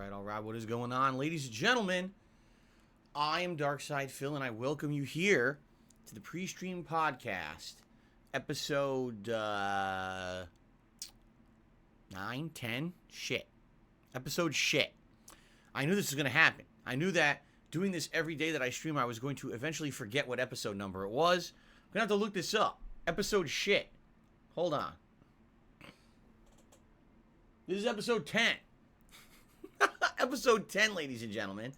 All right. What is going on, ladies and gentlemen? I am Darkside Phil, and I welcome you here to the PreStream podcast, episode 9, 10, shit. Episode shit. I knew this was going to happen. I knew that doing this every day that I stream, I was going to eventually forget what episode number it was. I'm going to have to look this up. Episode shit. Hold on. This is episode 10. Episode 10, ladies and gentlemen.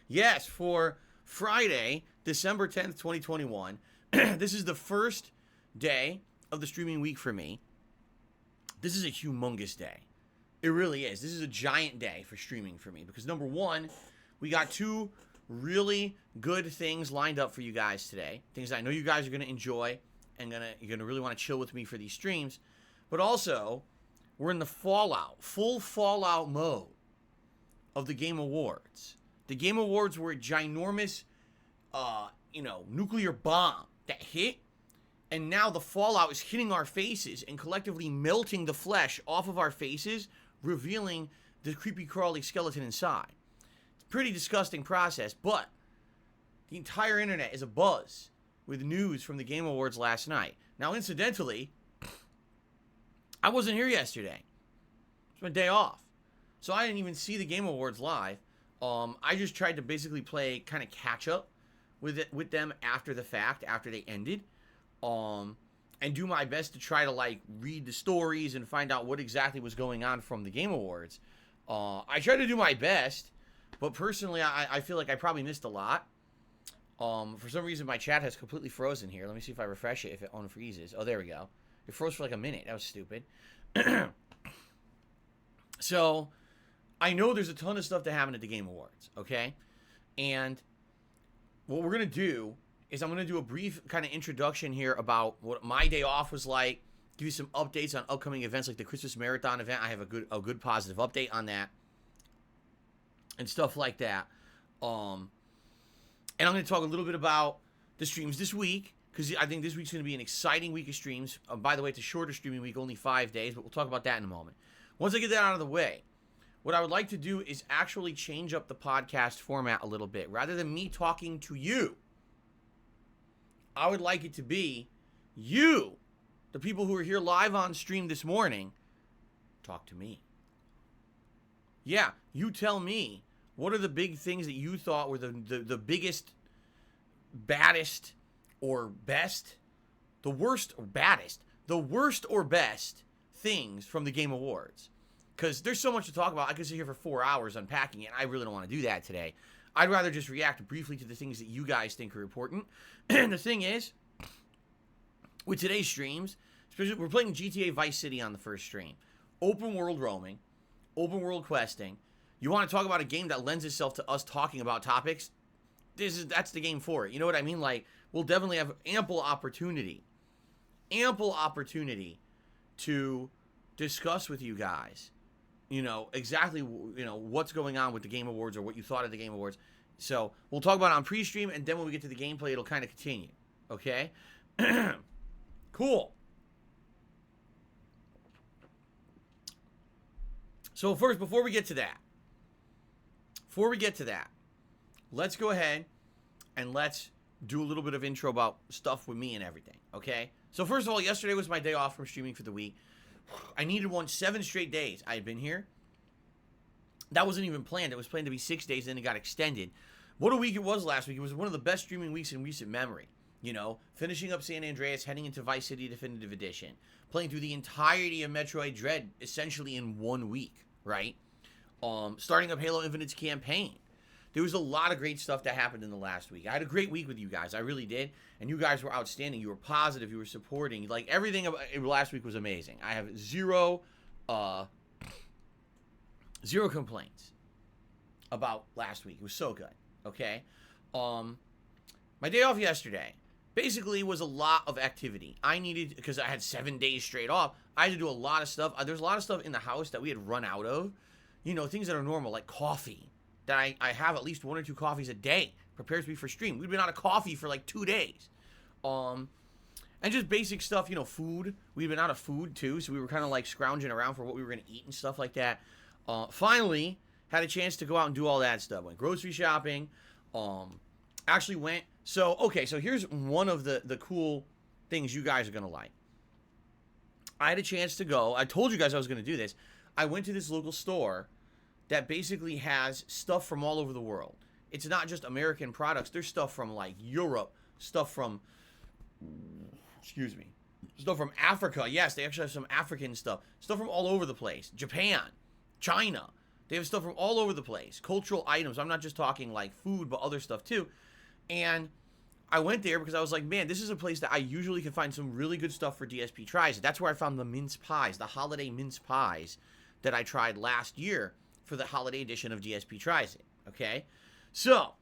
Yes, for Friday, December 10th, 2021. This is the first day of the streaming week for me. This is a humongous day. It really is. This is a giant day for streaming for me because, number one, we got two really good things lined up for you guys today. Things that I know you guys are going to enjoy and you're going to really want to chill with me for these streams. But also, we're in the full Fallout mode of the Game Awards. The Game Awards were a ginormous, nuclear bomb that hit, and now the fallout is hitting our faces and collectively melting the flesh off of our faces, revealing the creepy crawly skeleton inside. It's a pretty disgusting process, but the entire internet is abuzz with news from the Game Awards last night. Now, incidentally, I wasn't here yesterday. It's my day off. So I didn't even see the Game Awards live. I just tried to basically play kind of catch up with them after the fact, after they ended. And do my best to try to read the stories and find out what exactly was going on from the Game Awards. I tried to do my best, but personally I feel like I probably missed a lot. For some reason my chat has completely frozen here. Let me see if I refresh it, if it unfreezes. Oh, there we go. It froze for like a minute. That was stupid. So, I know there's a ton of stuff that happened at the Game Awards, okay? And what we're going to do is I'm going to do a brief kind of introduction here about what my day off was like, give you some updates on upcoming events like the Christmas Marathon event. I have a good positive update on that and stuff like that. And I'm going to talk a little bit about the streams this week, because I think this week's going to be an exciting week of streams. By the way, it's a shorter streaming week, only 5 days, but we'll talk about that in a moment. Once I get that out of the way, what I would like to do is actually change up the podcast format a little bit. Rather than me talking to you, I would like it to be you, the people who are here live on stream this morning, talk to me. Yeah, you tell me, what are the big things that you thought were the biggest, baddest, or best, the worst or baddest, the worst or best things from the Game Awards. Because there's so much to talk about. I could sit here for 4 hours unpacking it, and I really don't want to do that today. I'd rather just react briefly to the things that you guys think are important. And the thing is, with today's streams, especially we're playing GTA Vice City on the first stream. Open world roaming, open world questing. You want to talk about a game that lends itself to us talking about topics? That's the game for it. You know what I mean? We'll definitely have ample opportunity to discuss with you guys, exactly, what's going on with the Game Awards or what you thought of the Game Awards. So we'll talk about it on pre-stream, and then when we get to the gameplay, it'll kind of continue. Okay? Cool. So first, before we get to that, let's go ahead and let's do a little bit of intro about stuff with me and everything, okay? So first of all, yesterday was my day off from streaming for the week. I needed 7 straight days I had been here. That wasn't even planned. It was planned to be 6 days, then it got extended. What a week it was last week. It was one of the best streaming weeks in recent memory. Finishing up San Andreas, heading into Vice City Definitive Edition, playing through the entirety of Metroid Dread essentially in 1 week, right? Starting up Halo Infinite's campaign. There was a lot of great stuff that happened in the last week. I had a great week with you guys. I really did. And you guys were outstanding. You were positive. You were supporting. Everything about last week was amazing. I have zero complaints about last week. It was so good. Okay? My day off yesterday basically was a lot of activity. I needed, because I had 7 days straight off, I had to do a lot of stuff. There's a lot of stuff in the house that we had run out of. Things that are normal, like coffee. That I have at least 1 or 2 coffees a day. Prepares me for stream. We've been out of coffee for 2 days. And just basic stuff, food. We've been out of food too, so we were kind of scrounging around for what we were going to eat and stuff like that. Finally, had a chance to go out and do all that stuff. Went grocery shopping. Actually went. So, okay, so here's one of the cool things you guys are going to like. I had a chance to go. I told you guys I was going to do this. I went to this local store that basically has stuff from all over the world. It's not just American products. There's stuff from, like, Europe, stuff from, stuff from Africa. Yes, they actually have some African stuff. Stuff from all over the place. Japan, China. They have stuff from all over the place. Cultural items. I'm not just talking, like, food, but other stuff, too. And I went there because I was like, man, this is a place that I usually can find some really good stuff for DSP Tries It. That's where I found the mince pies, the holiday mince pies that I tried last year for the holiday edition of DSP Tries It, okay? So,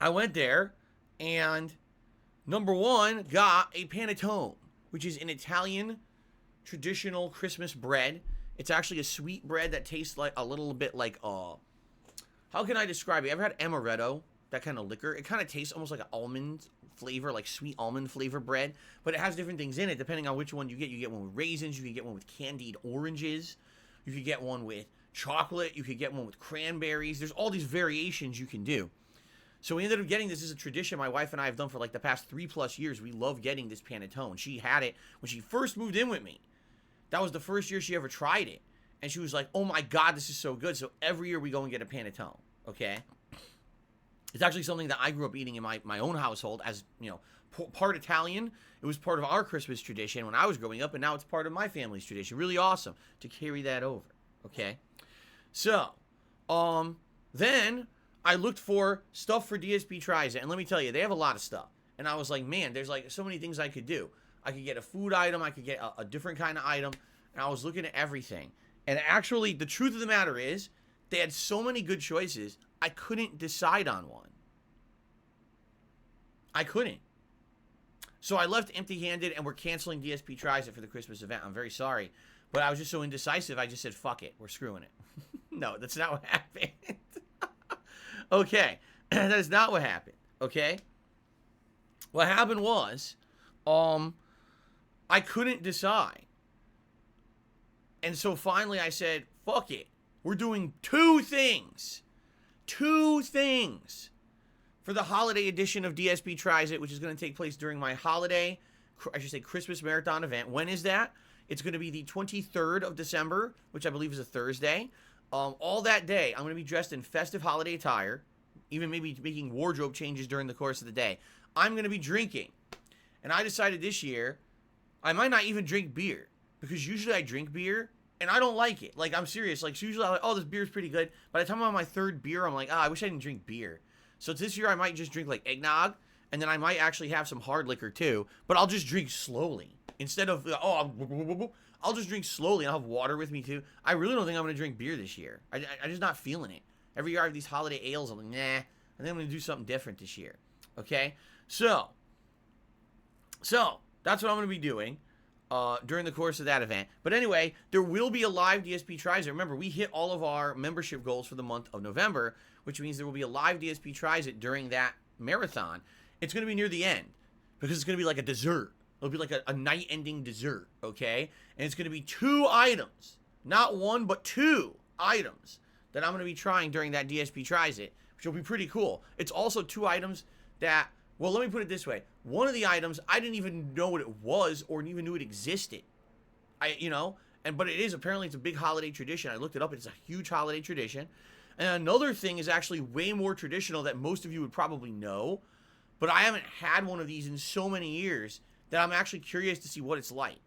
I went there, and number one, got a panettone, which is an Italian traditional Christmas bread. It's actually a sweet bread that tastes like a little bit like, how can I describe it? You ever had amaretto? That kind of liquor. It kind of tastes almost like an almond flavor, like sweet almond flavor bread, but it has different things in it depending on which one you get. You get one with raisins, you can get one with candied oranges, you could get one with chocolate, you could get one with cranberries. There's all these variations you can do. So we ended up getting this as a tradition my wife and I have done for like the past 3+ years. We love getting this panettone. She had it when she first moved in with me. That was the first year she ever tried it, and she was like, oh my god, this is so good. So every year we go and get a panettone, okay? It's actually something that I grew up eating in my own household as, you know, part Italian. It was part of our Christmas tradition when I was growing up, and now it's part of my family's tradition. Really awesome to carry that over, okay? So, then I looked for stuff for DSP Tries It, and let me tell you, they have a lot of stuff. And I was like, man, there's like so many things I could do. I could get a food item, I could get a different kind of item, and I was looking at everything. And actually, the truth of the matter is, they had so many good choices, I couldn't decide on one. I couldn't. So I left empty-handed, and we're canceling DSP Tries It for the Christmas event. I'm very sorry. But I was just so indecisive, I just said, fuck it. We're screwing it. No, that's not what happened. Okay. That is not what happened. Okay? What happened was, I couldn't decide. And so finally I said, fuck it. We're doing two things for the holiday edition of DSP Tries It, which is going to take place during my holiday, I should say Christmas marathon event. When is that? It's going to be the 23rd of December, which I believe is a Thursday. All that day, I'm going to be dressed in festive holiday attire, even maybe making wardrobe changes during the course of the day. I'm going to be drinking. And I decided this year, I might not even drink beer, because usually I drink beer, and I don't like it. Like, I'm serious. Like, so usually I'm like, oh, this beer's pretty good. By the time I'm on my third beer, I'm like, I wish I didn't drink beer. So this year I might just drink, like, eggnog, and then I might actually have some hard liquor, too. But I'll just drink slowly. Instead of, I'll just drink slowly, and I'll have water with me, too. I really don't think I'm going to drink beer this year. I'm just not feeling it. Every year I have these holiday ales, I'm like, nah. I think I'm going to do something different this year. Okay? So, that's what I'm going to be doing during the course of that event. But anyway, there will be a live DSP Tries It. Remember, we hit all of our membership goals for the month of November, which means there will be a live DSP Tries It during that marathon. It's going to be near the end, because it's going to be like a dessert. It'll be like a night-ending dessert, okay? And it's going to be 2 items. Not 1, but 2 items that I'm going to be trying during that DSP Tries It, which will be pretty cool. It's also 2 items that, well, let me put it this way. One of the items, I didn't even know what it was or even knew it existed. But it is, apparently it's a big holiday tradition. I looked it up. It's a huge holiday tradition. And another thing is actually way more traditional that most of you would probably know, but I haven't had one of these in so many years that I'm actually curious to see what it's like.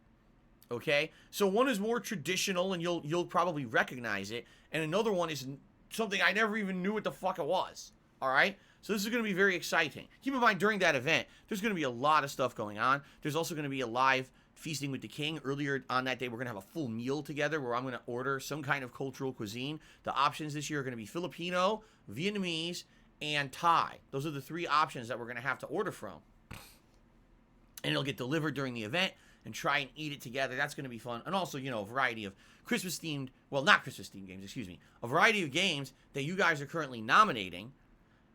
Okay? So one is more traditional, and you'll probably recognize it, and another one is something I never even knew what the fuck it was. All right? So this is going to be very exciting. Keep in mind, during that event, there's going to be a lot of stuff going on. There's also going to be a live Feasting with the King. Earlier on that day, we're going to have a full meal together where I'm going to order some kind of cultural cuisine. The options this year are going to be Filipino, Vietnamese, and Thai. Those are the 3 options that we're going to have to order from. And it'll get delivered during the event, and try and eat it together. That's going to be fun. And also, a variety of Christmas-themed, well, not Christmas-themed games, excuse me. A variety of games that you guys are currently nominating.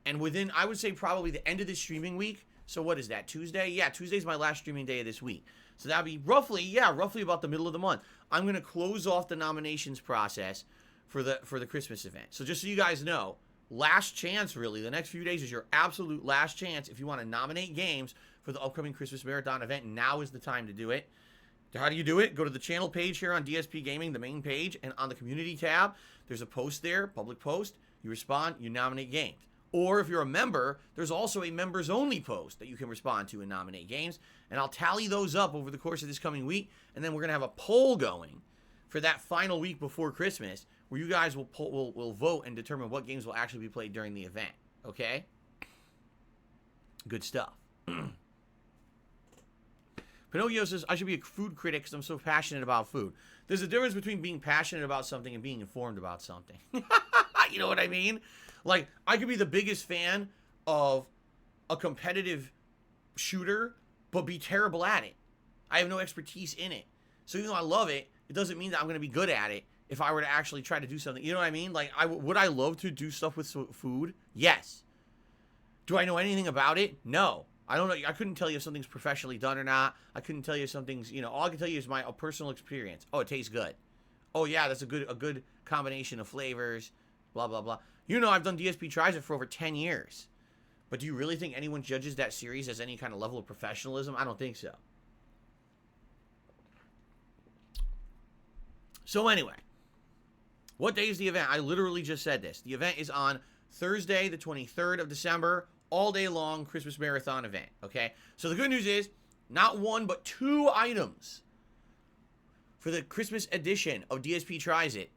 And within, I would say, probably the end of this streaming week. So what is that, Tuesday? Yeah, Tuesday's my last streaming day of this week. So that'll be roughly about the middle of the month. I'm going to close off the nominations process for the Christmas event. So just so you guys know, last chance, really. The next few days is your absolute last chance. If you want to nominate games for the upcoming Christmas Marathon event, now is the time to do it. How do you do it? Go to the channel page here on DSPGaming, the main page, and on the community tab, there's a post there, public post. You respond, you nominate games. Or if you're a member, there's also a members-only post that you can respond to and nominate games. And I'll tally those up over the course of this coming week, and then we're going to have a poll going for that final week before Christmas, where you guys will vote and determine what games will actually be played during the event. Okay? Good stuff. Pinocchio says, I should be a food critic because I'm so passionate about food. There's a difference between being passionate about something and being informed about something. You know what I mean? Like, I could be the biggest fan of a competitive shooter, but be terrible at it. I have no expertise in it. So even though I love it, it doesn't mean that I'm going to be good at it if I were to actually try to do something. You know what I mean? Like, would I love to do stuff with food? Yes. Do I know anything about it? No. I don't know. I couldn't tell you if something's professionally done or not. I couldn't tell you if something's, all I can tell you is my personal experience. Oh, it tastes good. Oh, yeah, that's a good combination of flavors, blah, blah, blah. I've done DSP Tries It for over 10 years. But do you really think anyone judges that series as any kind of level of professionalism? I don't think so. So anyway, what day is the event? I literally just said this. The event is on Thursday, the 23rd of December, all day long Christmas Marathon event, okay? So the good news is, not one, but 2 items for the Christmas edition of DSP Tries It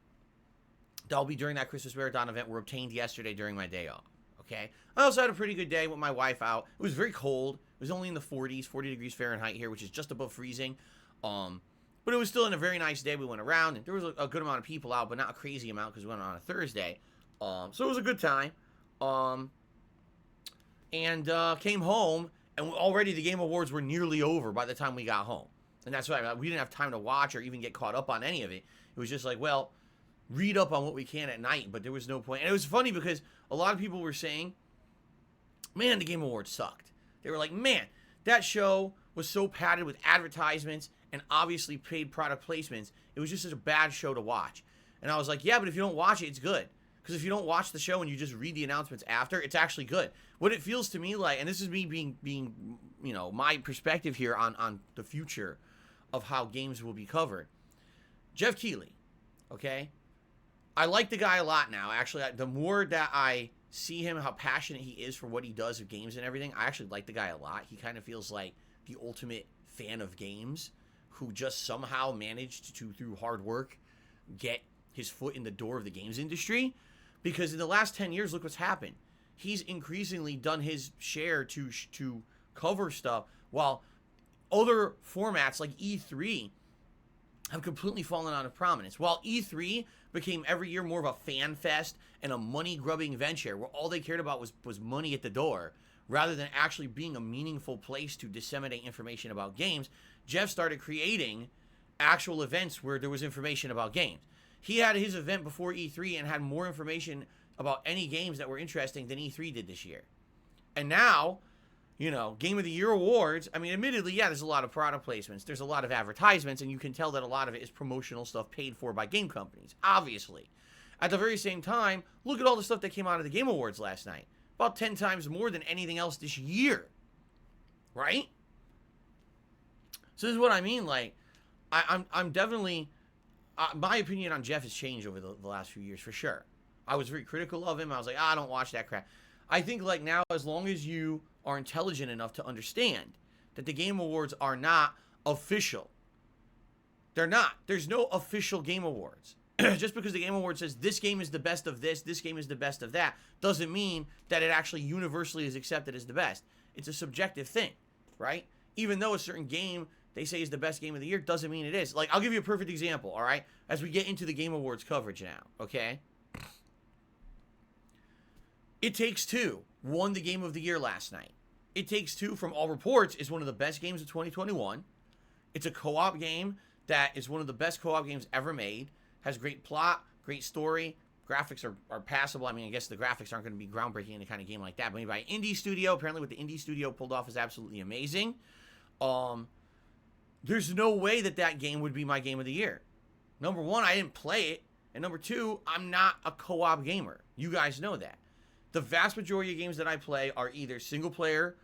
that'll be during that Christmas Marathon event were obtained yesterday during my day off, okay? I also had a pretty good day with my wife out. It was very cold. It was only in the 40s, 40 degrees Fahrenheit here, which is just above freezing. But it was still in a very nice day. We went around, and there was a good amount of people out, but not a crazy amount because we went on a Thursday. So it was a good time. And came home, and already the Game Awards were nearly over by the time we got home. And that's why we didn't have time to watch or even get caught up on any of it. It was just like, well, read up on what we can at night, but there was no point. And it was funny because a lot of people were saying, man, the Game Awards sucked. They were like, man, that show was so padded with advertisements and obviously paid product placements. It was just such a bad show to watch. And I was like, yeah, but if you don't watch it, it's good. Because if you don't watch the show and you just read the announcements after, it's actually good. What it feels to me like, and this is me being my perspective here on the future of how games will be covered. Jeff Keighley, okay? I like the guy a lot now. Actually, the more that I see him, how passionate he is for what he does with games and everything, I actually like the guy a lot. He kind of feels like the ultimate fan of games who just somehow managed to, through hard work, get his foot in the door of the games industry. Because in the last 10 years, look what's happened. He's increasingly done his share to cover stuff, while other formats like E3 have completely fallen out of prominence. While E3 became every year more of a fan fest and a money-grubbing venture where all they cared about was money at the door, rather than actually being a meaningful place to disseminate information about games, Jeff started creating actual events where there was information about games. He had his event before E3 and had more information about any games that were interesting than E3 did this year. And now, Game of the Year awards, I mean, admittedly, yeah, there's a lot of product placements. There's a lot of advertisements, and you can tell that a lot of it is promotional stuff paid for by game companies, obviously. At the very same time, look at all the stuff that came out of the Game Awards last night. About 10 times more than anything else this year. Right? So this is what I mean. Like, I'm definitely... my opinion on Jeff has changed over the last few years, for sure. I was very critical of him. I was like, I don't watch that crap. I think, like, now, as long as you are intelligent enough to understand that the Game Awards are not official. They're not. There's no official Game Awards. Just because the Game Award says this game is the best of this game is the best of that, doesn't mean that it actually universally is accepted as the best. It's a subjective thing, right? Even though a certain game they say is the best game of the year, doesn't mean it is. Like, I'll give you a perfect example, all right? As we get into the Game Awards coverage now, okay? It Takes Two won the Game of the Year last night. It Takes Two, from all reports, is one of the best games of 2021. It's a co-op game that is one of the best co-op games ever made. Has great plot, great story. Graphics are passable. I mean, I guess the graphics aren't going to be groundbreaking in a kind of game like that. But made by an indie studio. Apparently what the indie studio pulled off is absolutely amazing. There's no way that game would be my game of the year. Number one, I didn't play it. And number two, I'm not a co-op gamer. You guys know that. The vast majority of games that I play are either single player,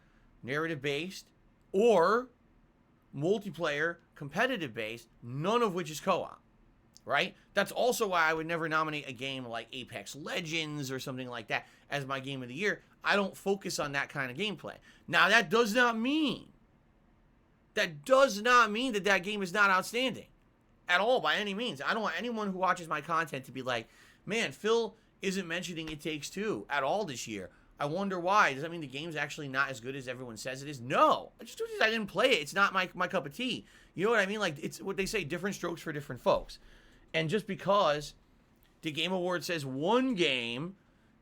narrative based, or multiplayer, competitive based, none of which is co-op. Right? That's also why I would never nominate a game like Apex Legends or something like that as my game of the year. I don't focus on that kind of gameplay. Now, that does not mean that that game is not outstanding at all by any means. I don't want anyone who watches my content to be like, man, Phil isn't mentioning It Takes Two at all this year. I wonder why. Does that mean the game's actually not as good as everyone says it is? No. I didn't play it. It's not my cup of tea. You know what I mean? Like, it's what they say, different strokes for different folks. And just because the Game Award says one game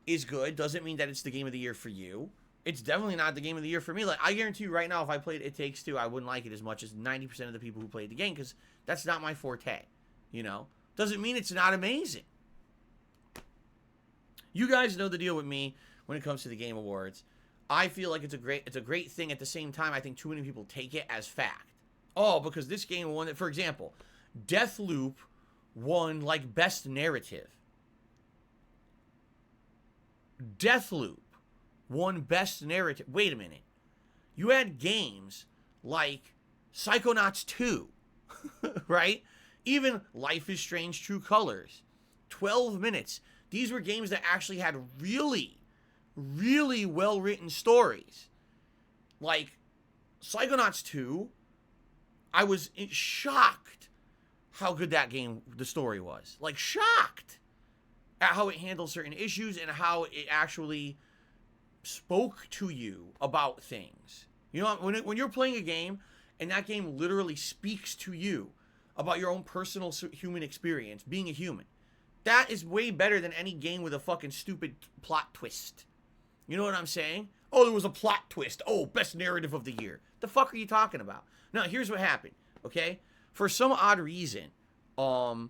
is good doesn't mean that it's the game of the year for you. It's definitely not the game of the year for me. Like, I guarantee you right now, if I played It Takes Two, I wouldn't like it as much as 90% of the people who played the game, because that's not my forte, you know? Doesn't mean it's not amazing. You guys know the deal with me when it comes to the Game Awards. I feel like it's a great thing. At the same time, I think too many people take it as fact. Oh, because this game won it. For example, Deathloop won, like, best narrative. Deathloop won best narrative. Wait a minute. You had games like Psychonauts 2, right? Even Life is Strange True Colors, 12 Minutes. These were games that actually had really, really well-written stories. Like Psychonauts 2, I was shocked how good that game, the story was. Like, shocked at how it handled certain issues and how it actually spoke to you about things. You know, when you're playing a game and that game literally speaks to you about your own personal human experience, being a human, that is way better than any game with a fucking stupid plot twist. You know what I'm saying? Oh, there was a plot twist. Oh, best narrative of the year. The fuck are you talking about? Now, here's what happened, okay? For some odd reason, oh,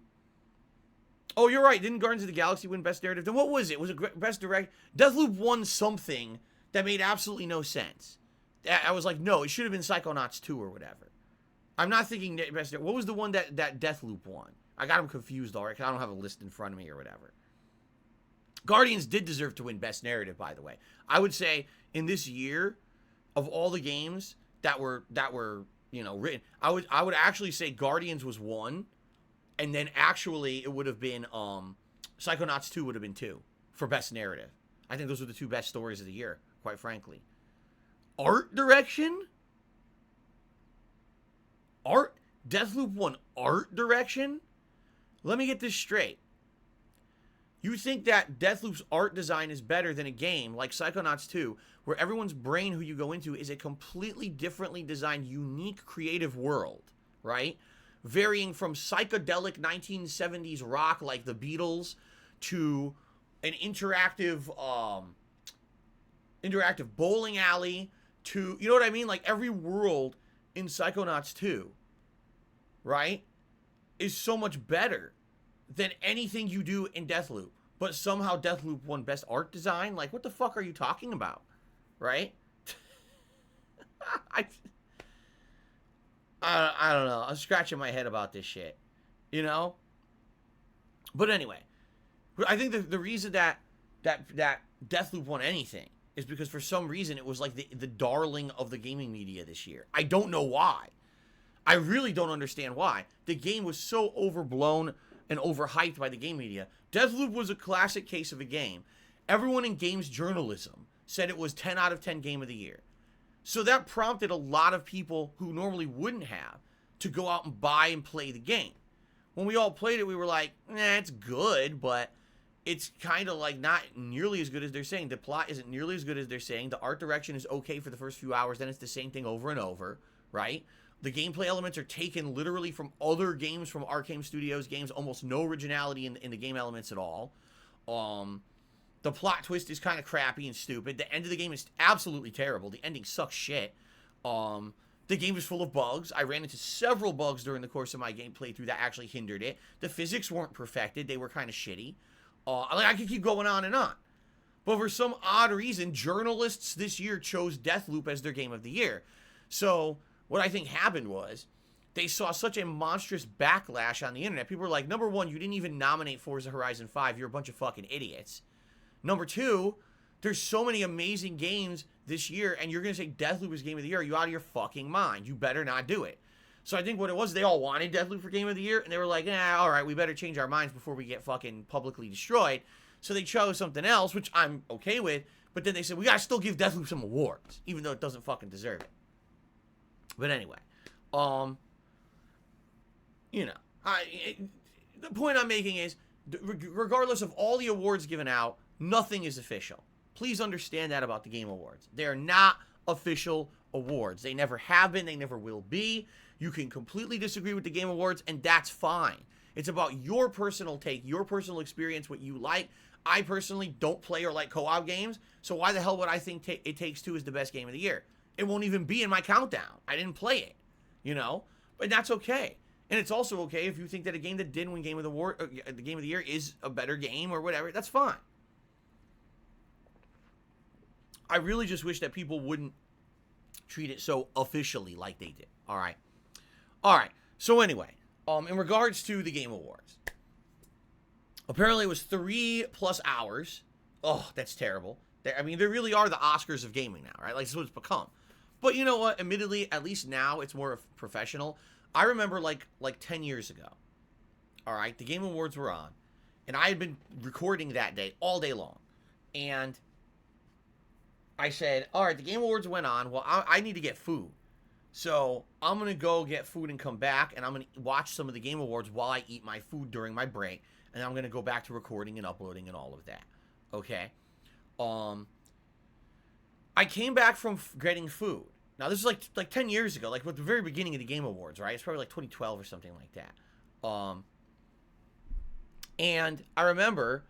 you're right. Didn't Guardians of the Galaxy win best narrative? Then what was it? Was it best direct? Deathloop won something that made absolutely no sense. I was like, no, it should have been Psychonauts 2 or whatever. I'm not thinking best. What was the one that Deathloop won? I got him confused already because I don't have a list in front of me or whatever. Guardians did deserve to win best narrative, by the way. I would say in this year, of all the games that were written, I would actually say Guardians was 1, and then actually it would have been Psychonauts 2 would have been 2 for best narrative. I think those were the 2 best stories of the year, quite frankly. Art direction? Deathloop won art direction? Let me get this straight. You think that Deathloop's art design is better than a game like Psychonauts 2, where everyone's brain who you go into is a completely differently designed, unique, creative world, right? Varying from psychedelic 1970s rock like the Beatles to an interactive bowling alley to, you know what I mean? Like every world in Psychonauts 2, right, is so much better than anything you do in Deathloop. But somehow Deathloop won best art design? Like, what the fuck are you talking about? Right? I don't know. I'm scratching my head about this shit. You know? But anyway, I think the reason that Deathloop won anything is because for some reason it was like the darling of the gaming media this year. I don't know why. I really don't understand why. The game was so overblown and overhyped by the game media. Deathloop was a classic case of a game. Everyone in games journalism said it was 10 out of 10 game of the year. So that prompted a lot of people who normally wouldn't have to go out and buy and play the game. When we all played it, we were like, it's good, but it's kind of like not nearly as good as they're saying. The plot isn't nearly as good as they're saying. The art direction is okay for the first few hours, then it's the same thing over and over, right? The gameplay elements are taken literally from other games from Arcane Studios games. Almost no originality in the game elements at all. The plot twist is kind of crappy and stupid. The end of the game is absolutely terrible. The ending sucks shit. The game is full of bugs. I ran into several bugs during the course of my game playthrough that actually hindered it. The physics weren't perfected. They were kind of shitty. I could keep going on and on. But for some odd reason, journalists this year chose Deathloop as their game of the year. So what I think happened was they saw such a monstrous backlash on the internet. People were like, number one, you didn't even nominate Forza Horizon 5. You're a bunch of fucking idiots. Number two, there's so many amazing games this year, and you're going to say Deathloop is Game of the Year. Are you out of your fucking mind? You better not do it. So I think what it was, they all wanted Deathloop for Game of the Year, and they were like, all right, we better change our minds before we get fucking publicly destroyed. So they chose something else, which I'm okay with, but then they said, we got to still give Deathloop some awards, even though it doesn't fucking deserve it. But anyway, you know, the point I'm making is, regardless of all the awards given out, nothing is official. Please understand that about the Game Awards. They're not official awards. They never have been. They never will be. You can completely disagree with the Game Awards, and that's fine. It's about your personal take, your personal experience, what you like. I personally don't play or like co-op games, so why the hell would I think It Takes Two is the best game of the year? It won't even be in my countdown. I didn't play it, you know? But that's okay. And it's also okay if you think that a game that didn't win the Game of the Year is a better game or whatever. That's fine. I really just wish that people wouldn't treat it so officially like they did. All right. So anyway, in regards to the Game Awards, apparently it was 3+ hours. Oh, that's terrible. I mean, they really are the Oscars of gaming now, right? Like, that's what it's become. But you know what? Admittedly, at least now it's more professional. I remember like 10 years ago, all right, the Game Awards were on, and I had been recording that day all day long. And I said, all right, the Game Awards went on. Well, I need to get food. So I'm going to go get food and come back, and I'm going to watch some of the Game Awards while I eat my food during my break. And I'm going to go back to recording and uploading and all of that. Okay? I came back from getting food. Now, this is like 10 years ago, like at the very beginning of the Game Awards, right? It's probably like 2012 or something like that. And I remember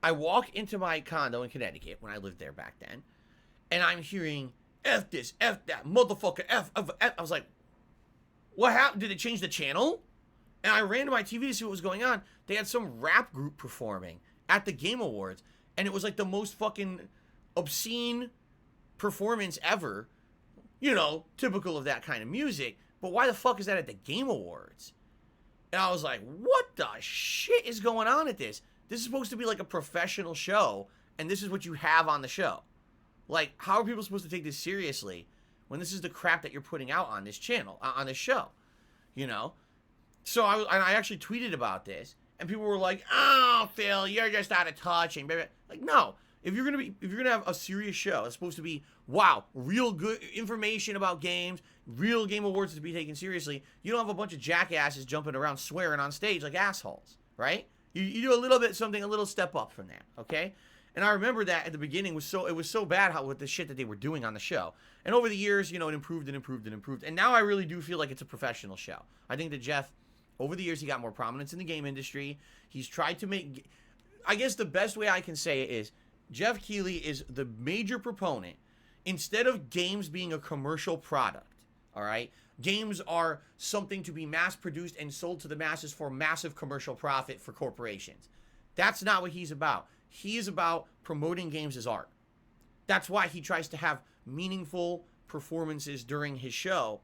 I walk into my condo in Connecticut when I lived there back then, and I'm hearing, F this, F that, motherfucker, F. I was like, what happened? Did it change the channel? And I ran to my TV to see what was going on. They had some rap group performing at the Game Awards, and it was like the most fucking obscene performance ever. You know, typical of that kind of music. But why the fuck is that at the Game Awards? And I was like, what the shit is going on at this? This is supposed to be like a professional show, and this is what you have on the show. Like, how are people supposed to take this seriously when this is the crap that you're putting out on this channel, on this show? You know? So I actually tweeted about this, and people were like, oh, Phil, you're just out of touch. And like, no. If you're gonna have a serious show, it's supposed to be, wow, real good information about games, real Game Awards to be taken seriously. You don't have a bunch of jackasses jumping around swearing on stage like assholes, right? You do a little bit something, a little step up from that, okay? And I remember that at the beginning it was so bad with the shit that they were doing on the show. And over the years, you know, it improved and improved and improved. And now I really do feel like it's a professional show. I think that Jeff, over the years, he got more prominence in the game industry. He's tried to make, I guess the best way I can say it is, Jeff Keighley is the major proponent. Instead of games being a commercial product, all right? Games are something to be mass-produced and sold to the masses for massive commercial profit for corporations. That's not what he's about. He is about promoting games as art. That's why he tries to have meaningful performances during his show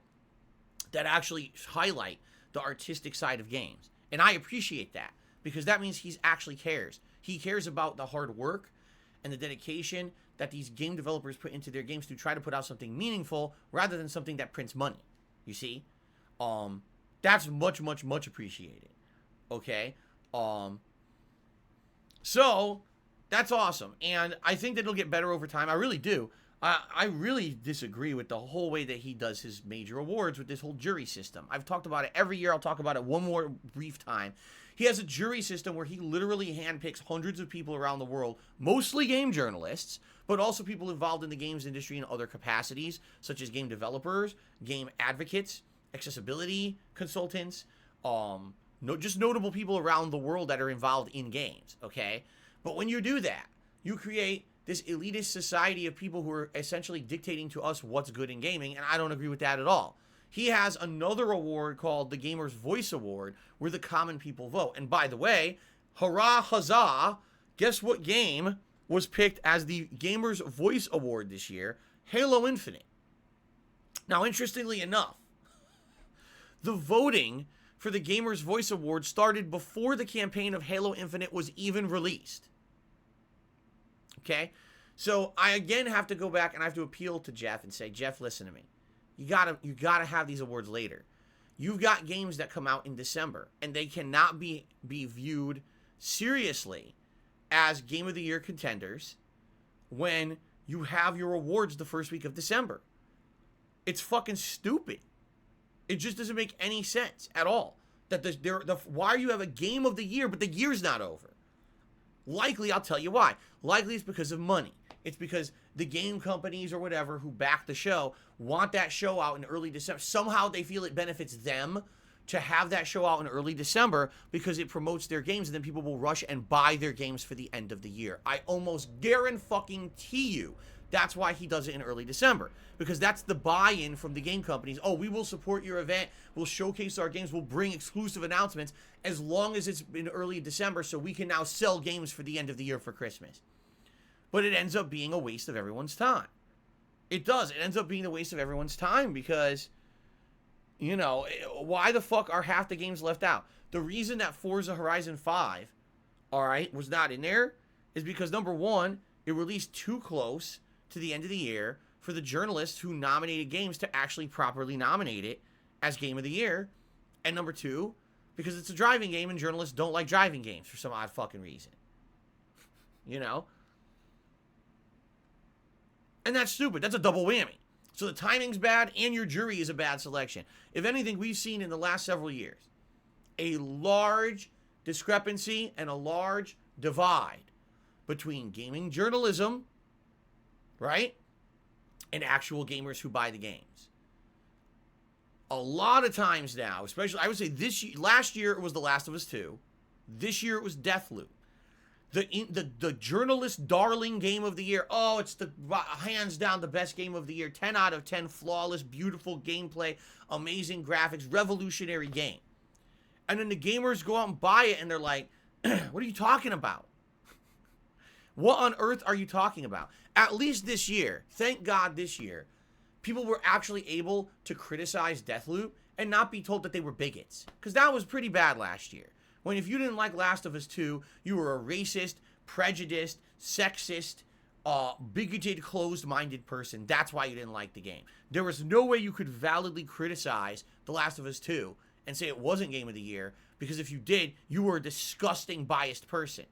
that actually highlight the artistic side of games. And I appreciate that, because that means he actually cares. He cares about the hard work and the dedication that these game developers put into their games to try to put out something meaningful rather than something that prints money. You see? That's much, much, much appreciated. Okay? So, that's awesome. And I think that it'll get better over time. I really do. I really disagree with the whole way that he does his major awards with this whole jury system. I've talked about it every year. I'll talk about it one more brief time. He has a jury system where he literally handpicks hundreds of people around the world, mostly game journalists, but also people involved in the games industry in other capacities, such as game developers, game advocates, accessibility consultants, just notable people around the world that are involved in games, okay? But when you do that, you create this elitist society of people who are essentially dictating to us what's good in gaming, and I don't agree with that at all. He has another award called the Gamer's Voice Award, where the common people vote. And by the way, hurrah, huzzah, guess what game was picked as the Gamer's Voice Award this year? Halo Infinite. Now, interestingly enough, The voting for the Gamers Voice Award started before the campaign of Halo Infinite was even released. Okay? So I again have to go back and I have to appeal to Jeff and say, Jeff, listen to me. You gotta have these awards later. You've got games that come out in December, and they cannot be viewed seriously as Game of the Year contenders when you have your awards the first week of December. It's fucking stupid. It just doesn't make any sense at all. Why you have a Game of the Year, but the year's not over? Likely, I'll tell you why. Likely it's because of money. It's because the game companies or whatever who back the show want that show out in early December. Somehow they feel it benefits them to have that show out in early December because it promotes their games, and then people will rush and buy their games for the end of the year. I almost guarantee you that's why he does it in early December, because that's the buy-in from the game companies. Oh, we will support your event. We'll showcase our games. We'll bring exclusive announcements as long as it's in early December so we can now sell games for the end of the year for Christmas. But it ends up being a waste of everyone's time. It does. It ends up being a waste of everyone's time because, you know, why the fuck are half the games left out? The reason that Forza Horizon 5, all right, was not in there is because, number one, it released too close to the end of the year for the journalists who nominated games to actually properly nominate it as Game of the Year. And number two, because it's a driving game and journalists don't like driving games for some odd fucking reason. You know? And that's stupid. That's a double whammy. So the timing's bad and your jury is a bad selection. If anything, we've seen in the last several years a large discrepancy and a large divide between gaming journalism, right, and actual gamers who buy the games. A lot of times now, especially, I would say last year it was The Last of Us 2. This year it was Deathloop. The journalist darling game of the year. Oh, it's the hands down the best game of the year. 10 out of 10, flawless, beautiful gameplay, amazing graphics, revolutionary game. And then the gamers go out and buy it and they're like, what are you talking about? What on earth are you talking about? At least this year, thank God this year, people were actually able to criticize Deathloop and not be told that they were bigots. Because that was pretty bad last year. When if you didn't like Last of Us 2, you were a racist, prejudiced, sexist, bigoted, closed-minded person. That's why you didn't like the game. There was no way you could validly criticize The Last of Us 2 and say it wasn't Game of the Year, because if you did, you were a disgusting, biased person.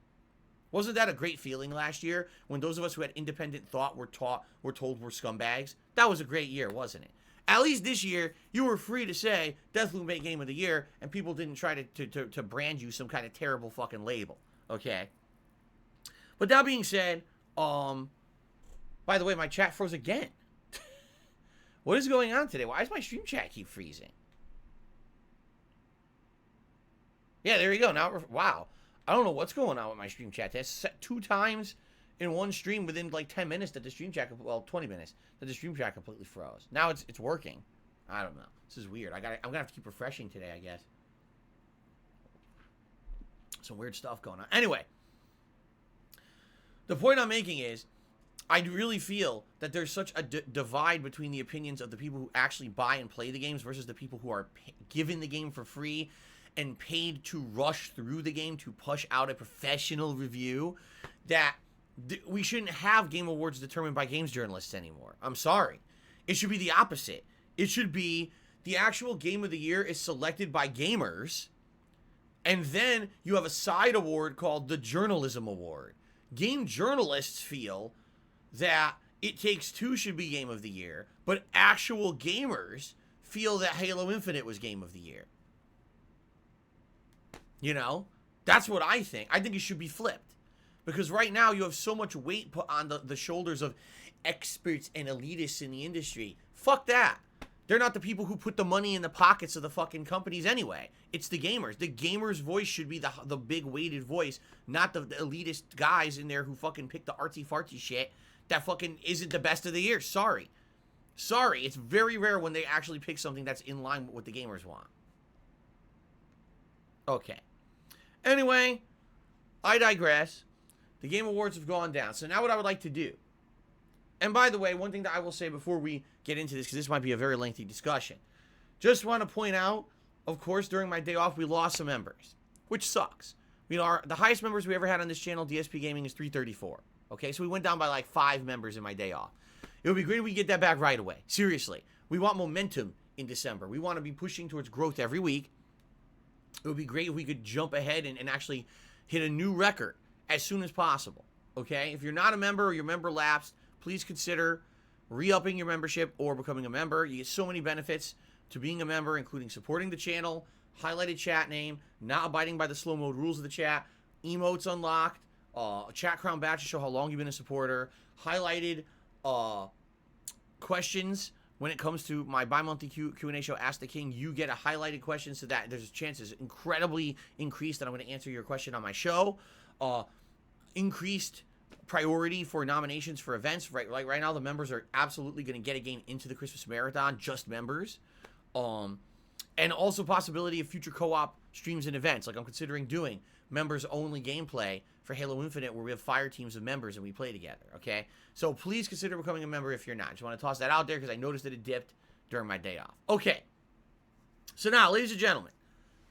Wasn't that a great feeling last year when those of us who had independent thought were told we're scumbags? That was a great year, wasn't it? At least this year, you were free to say Deathloop made Game of the Year, and people didn't try to brand you some kind of terrible fucking label, okay? But that being said, by the way, my chat froze again. What is going on today? Why does my stream chat keep freezing? Yeah, there you go. Now, wow. I don't know what's going on with my stream chat. That's set 2 times in one stream within like 10 minutes that the stream chat, well, 20 minutes, that the stream chat completely froze. Now it's working. I don't know. This is weird. I'm gonna have to keep refreshing today, I guess. Some weird stuff going on. Anyway, the point I'm making is, I really feel that there's such a divide between the opinions of the people who actually buy and play the games versus the people who are given the game for free and paid to rush through the game to push out a professional review, that we shouldn't have game awards determined by games journalists anymore. I'm sorry. It should be the opposite. It should be the actual game of the year is selected by gamers, and then you have a side award called the Journalism Award. Game journalists feel that It Takes Two should be game of the year, but actual gamers feel that Halo Infinite was game of the year. You know? That's what I think. I think it should be flipped. Because right now you have so much weight put on the shoulders of experts and elitists in the industry. Fuck that. They're not the people who put the money in the pockets of the fucking companies anyway. It's the gamers. The gamers' voice should be the big weighted voice, not the elitist guys in there who fucking pick the artsy-fartsy shit that fucking isn't the best of the year. Sorry. Sorry. It's very rare when they actually pick something that's in line with what the gamers want. Okay. Anyway, I digress. The Game Awards have gone down. So now what I would like to do, and by the way, one thing that I will say before we get into this, because this might be a very lengthy discussion, just want to point out of course, during my day off, we lost some members, which sucks. You know, the highest members we ever had on this channel, DSPGaming, is 334. Okay, so we went down by like 5 members in my day off. It would be great if we get that back right away. Seriously. We want momentum in December. We want to be pushing towards growth every week. It would be great if we could jump ahead and actually hit a new record as soon as possible. Okay? If you're not a member or your member lapsed, please consider re-upping your membership or becoming a member. You get so many benefits to being a member, including supporting the channel, highlighted chat name, not abiding by the slow mode rules of the chat, emotes unlocked, a chat crown badge to show how long you've been a supporter, highlighted questions when it comes to my bi-monthly Q&A show, Ask the King. You get a highlighted question so that there's chances incredibly increased that I'm going to answer your question on my show. Increased priority for nominations for events. Like right now, the members are absolutely going to get a game into the Christmas Marathon, just members. And also possibility of future co-op streams and events. Like I'm considering doing members-only gameplay for Halo Infinite where we have fire teams of members and we play together, okay? So please consider becoming a member if you're not. Just want to toss that out there because I noticed that it dipped during my day off. Okay. So now, ladies and gentlemen,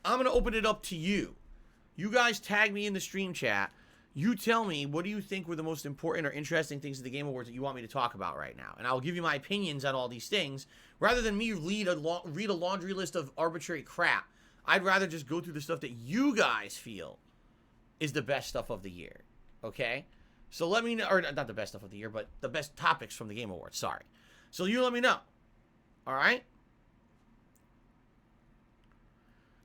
I'm going to open it up to you. You guys tag me in the stream chat. You tell me, what do you think were the most important or interesting things of the Game Awards that you want me to talk about right now? And I'll give you my opinions on all these things. Rather than me read a laundry list of arbitrary crap, I'd rather just go through the stuff that you guys feel is the best stuff of the year. Okay? So let me know, or not the best stuff of the year, but the best topics from the Game Awards. Sorry. So you let me know. All right?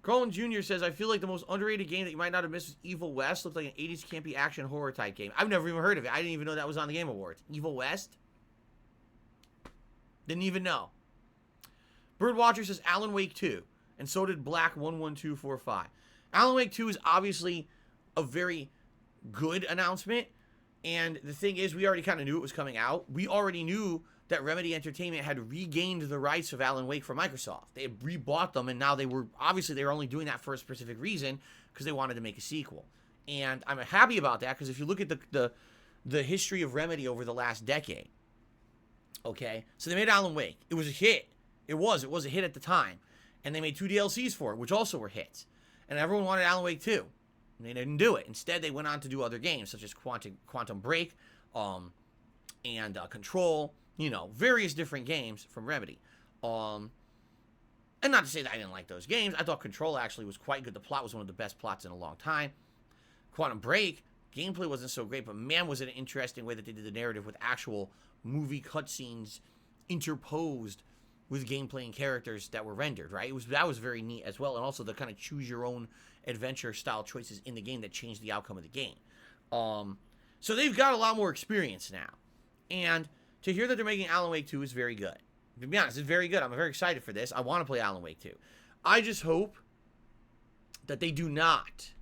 Colin Jr. says, I feel like the most underrated game that you might not have missed was Evil West. Looked like an 80s campy action horror type game. I've never even heard of it. I didn't even know that was on the Game Awards. Evil West? Didn't even know. Birdwatcher says Alan Wake 2. And so did Black11245. Alan Wake 2 is obviously a very good announcement. And the thing is, we already kind of knew it was coming out. We already knew that Remedy Entertainment had regained the rights of Alan Wake from Microsoft. They had rebought them, and now they were only doing that for a specific reason, because they wanted to make a sequel. And I'm happy about that, because if you look at the history of Remedy over the last decade, okay, so they made Alan Wake. It was a hit. It was a hit at the time. And they made 2 DLCs for it, which also were hits. And everyone wanted Alan Wake 2. And they didn't do it. Instead, they went on to do other games, such as Quantum Break, and Control, you know, various different games from Remedy. And not to say that I didn't like those games. I thought Control actually was quite good. The plot was one of the best plots in a long time. Quantum Break, gameplay wasn't so great, but man, was it an interesting way that they did the narrative with actual movie cutscenes interposed with gameplay and characters that were rendered, right? That was very neat as well, and also the kind of choose-your-own adventure style choices in the game that changed the outcome of the game. So they've got a lot more experience now. And to hear that they're making Alan Wake 2 is very good. To be honest, it's very good. I'm very excited for this. I want to play Alan Wake 2. I just hope that they do not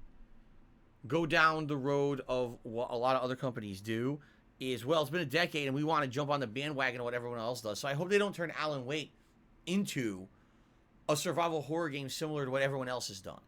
go down the road of what a lot of other companies do, is, well, it's been a decade and we want to jump on the bandwagon of what everyone else does. So I hope they don't turn Alan Wake into a survival horror game similar to what everyone else has done.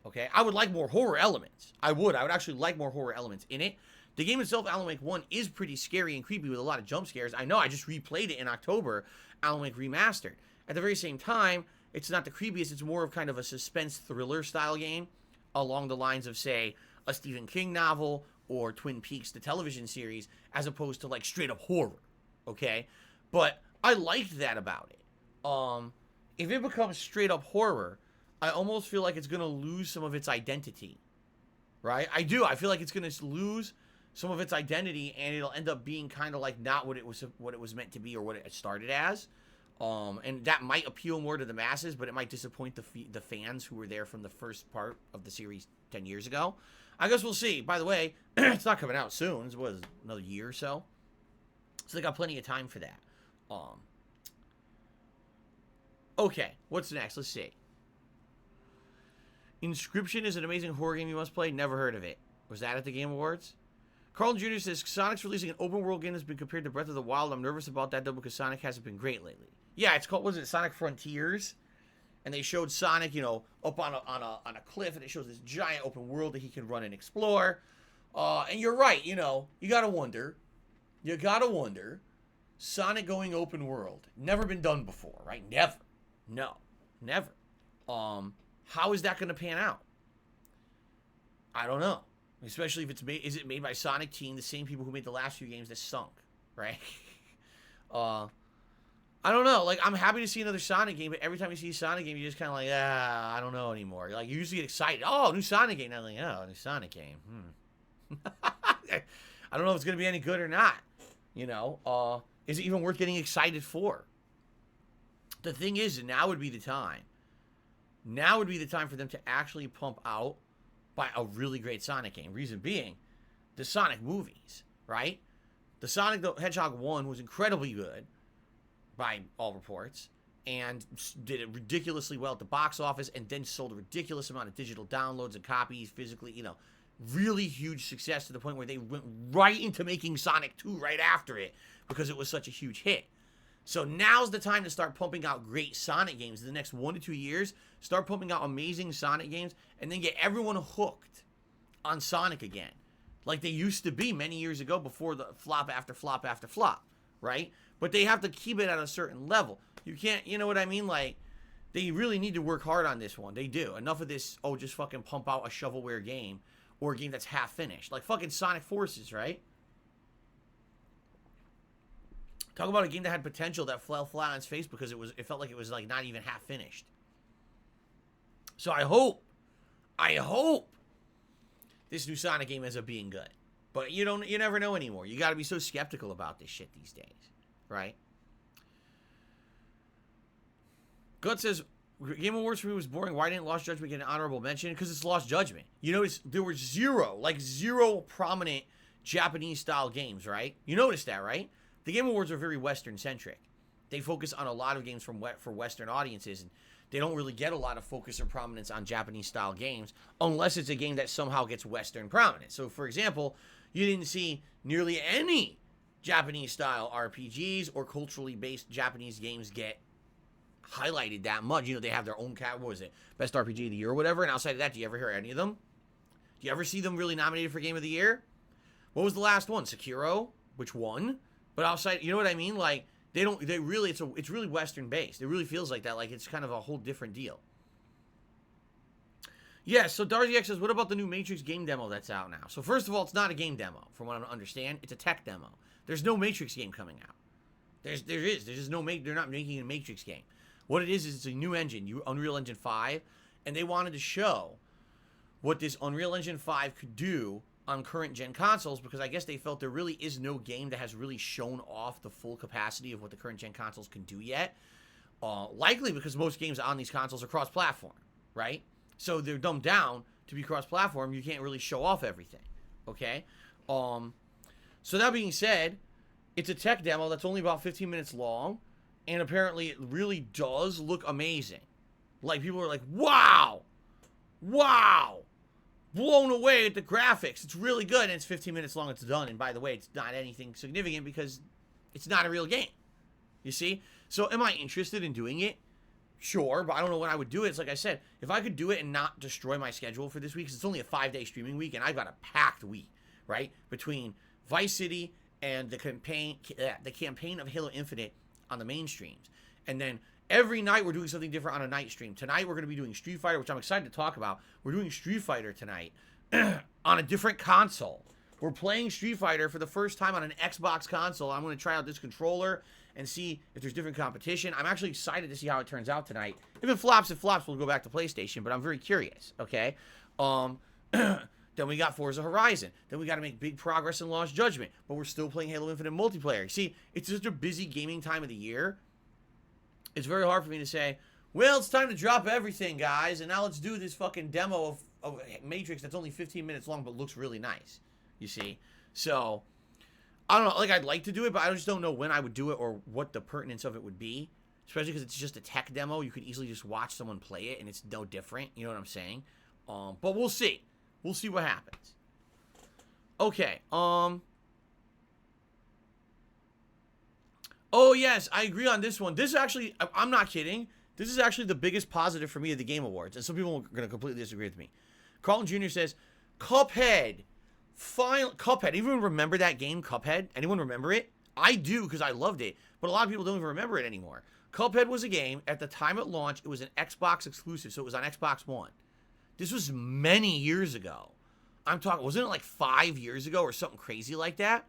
Okay? I would like more horror elements. I would actually like more horror elements in it. The game itself, Alan Wake 1, is pretty scary and creepy with a lot of jump scares. I know, I just replayed it in October, Alan Wake Remastered. At the very same time, it's not the creepiest, it's more of kind of a suspense thriller style game, along the lines of, say, a Stephen King novel or Twin Peaks, the television series, as opposed to, like, straight up horror, okay? But I liked that about it. If it becomes straight up horror, I almost feel like it's going to lose some of its identity, right? I do. I feel like it's going to lose some of its identity, and it'll end up being kind of like not what it was meant to be or what it started as. And that might appeal more to the masses, but it might disappoint the fans who were there from the first part of the series 10 years ago. I guess we'll see. By the way, it's not coming out soon. It's another year or so. So they got plenty of time for that. Okay, what's next? Let's see. Inscription is an amazing horror game you must play. Never heard of it. Was that at the Game Awards? Carl Jr. says, Sonic's releasing an open world game that's been compared to Breath of the Wild. I'm nervous about that, though, because Sonic hasn't been great lately. Yeah, it's called, was it Sonic Frontiers? And they showed Sonic, you know, up on a cliff, and it shows this giant open world that he can run and explore. And you're right, you know, you gotta wonder. Sonic going open world. Never been done before, right? Never. No. Never. How is that going to pan out? I don't know. Especially if it's made, is it made by Sonic Team, the same people who made the last few games that sunk, right? I don't know. Like, I'm happy to see another Sonic game, but every time you see a Sonic game, you're just kind of like, I don't know anymore. Like, you usually get excited. Oh, new Sonic game. And I'm like, oh, new Sonic game. I don't know if it's going to be any good or not. You know, is it even worth getting excited for? The thing is, now would be the time. Now would be the time for them to actually pump out by a really great Sonic game. Reason being, the Sonic movies, right? The Sonic the Hedgehog 1 was incredibly good by all reports and did it ridiculously well at the box office and then sold a ridiculous amount of digital downloads and copies physically, you know, really huge success to the point where they went right into making Sonic 2 right after it because it was such a huge hit. So now's the time to start pumping out great Sonic games. In the next 1 to 2 years, start pumping out amazing Sonic games and then get everyone hooked on Sonic again. Like they used to be many years ago before the flop after flop after flop, right? But they have to keep it at a certain level. You can't, you know what I mean? Like, they really need to work hard on this one. They do. Enough of this, oh, just fucking pump out a shovelware game or a game that's half finished. Like fucking Sonic Forces, right? Talk about a game that had potential that fell flat on its face because it felt like it was like not even half finished. So I hope this new Sonic game ends up being good. But you never know anymore. You got to be so skeptical about this shit these days, right? Gut says, Game Awards for me was boring. Why didn't Lost Judgment get an honorable mention? Because it's Lost Judgment. You notice there were zero prominent Japanese-style games, right? You noticed that, right? The Game Awards are very Western-centric. They focus on a lot of games for Western audiences, and they don't really get a lot of focus or prominence on Japanese-style games unless it's a game that somehow gets Western prominence. So, for example, you didn't see nearly any Japanese-style RPGs or culturally based Japanese games get highlighted that much. You know, they have their own what was it? Best RPG of the year or whatever, and outside of that, do you ever hear any of them? Do you ever see them really nominated for Game of the Year? What was the last one? Sekiro, which won? But outside, you know what I mean? Like, it's really Western based. It really feels like that. Like, it's kind of a whole different deal. Yeah, so Darcy X says, what about the new Matrix game demo that's out now? So first of all, it's not a game demo, from what I understand. It's a tech demo. There's no Matrix game coming out. There's just no, they're not making a Matrix game. What it is it's a new engine, Unreal Engine 5, and they wanted to show what this Unreal Engine 5 could do on current gen consoles, because I guess they felt there really is no game that has really shown off the full capacity of what the current gen consoles can do yet. Likely because most games on these consoles are cross-platform, right? So they're dumbed down to be cross-platform. You can't really show off everything, okay? So that being said, it's a tech demo that's only about 15 minutes long, and apparently it really does look amazing. Like, people are like, wow! Wow! Blown away at the graphics. It's really good, and it's 15 minutes long. It's done. And by the way, it's not anything significant because it's not a real game. You see? So am I interested in doing it? Sure, but I don't know when I would do it. It's like I said, if I could do it and not destroy my schedule for this week, because it's only a 5-day streaming week, and I've got a packed week, right? Between Vice City and the campaign of Halo Infinite on the main streams. And then every night we're doing something different on a night stream. Tonight we're going to be doing Street Fighter, which I'm excited to talk about. We're doing Street Fighter tonight on a different console. We're playing Street Fighter for the first time on an Xbox console. I'm going to try out this controller and see if there's different competition. I'm actually excited to see how it turns out tonight. If it flops, we'll go back to PlayStation, but I'm very curious, okay? Then we got Forza Horizon. Then we got to make big progress in Lost Judgment, but we're still playing Halo Infinite multiplayer. See, it's just a busy gaming time of the year. It's very hard for me to say, well, it's time to drop everything, guys, and now let's do this fucking demo of Matrix that's only 15 minutes long but looks really nice, you see? So, I don't know, like, I'd like to do it, but I just don't know when I would do it or what the pertinence of it would be, especially because it's just a tech demo. You could easily just watch someone play it, and it's no different, you know what I'm saying? But we'll see. We'll see what happens. Okay, oh, yes, I agree on this one. This actually, I'm not kidding. This is actually the biggest positive for me of the Game Awards. And some people are going to completely disagree with me. Carlton Jr. says, Cuphead. Cuphead. Anyone remember that game, Cuphead? Anyone remember it? I do, because I loved it. But a lot of people don't even remember it anymore. Cuphead was a game, at the time it launched, it was an Xbox exclusive, so it was on Xbox One. This was many years ago. I'm talking, wasn't it like 5 years ago or something crazy like that?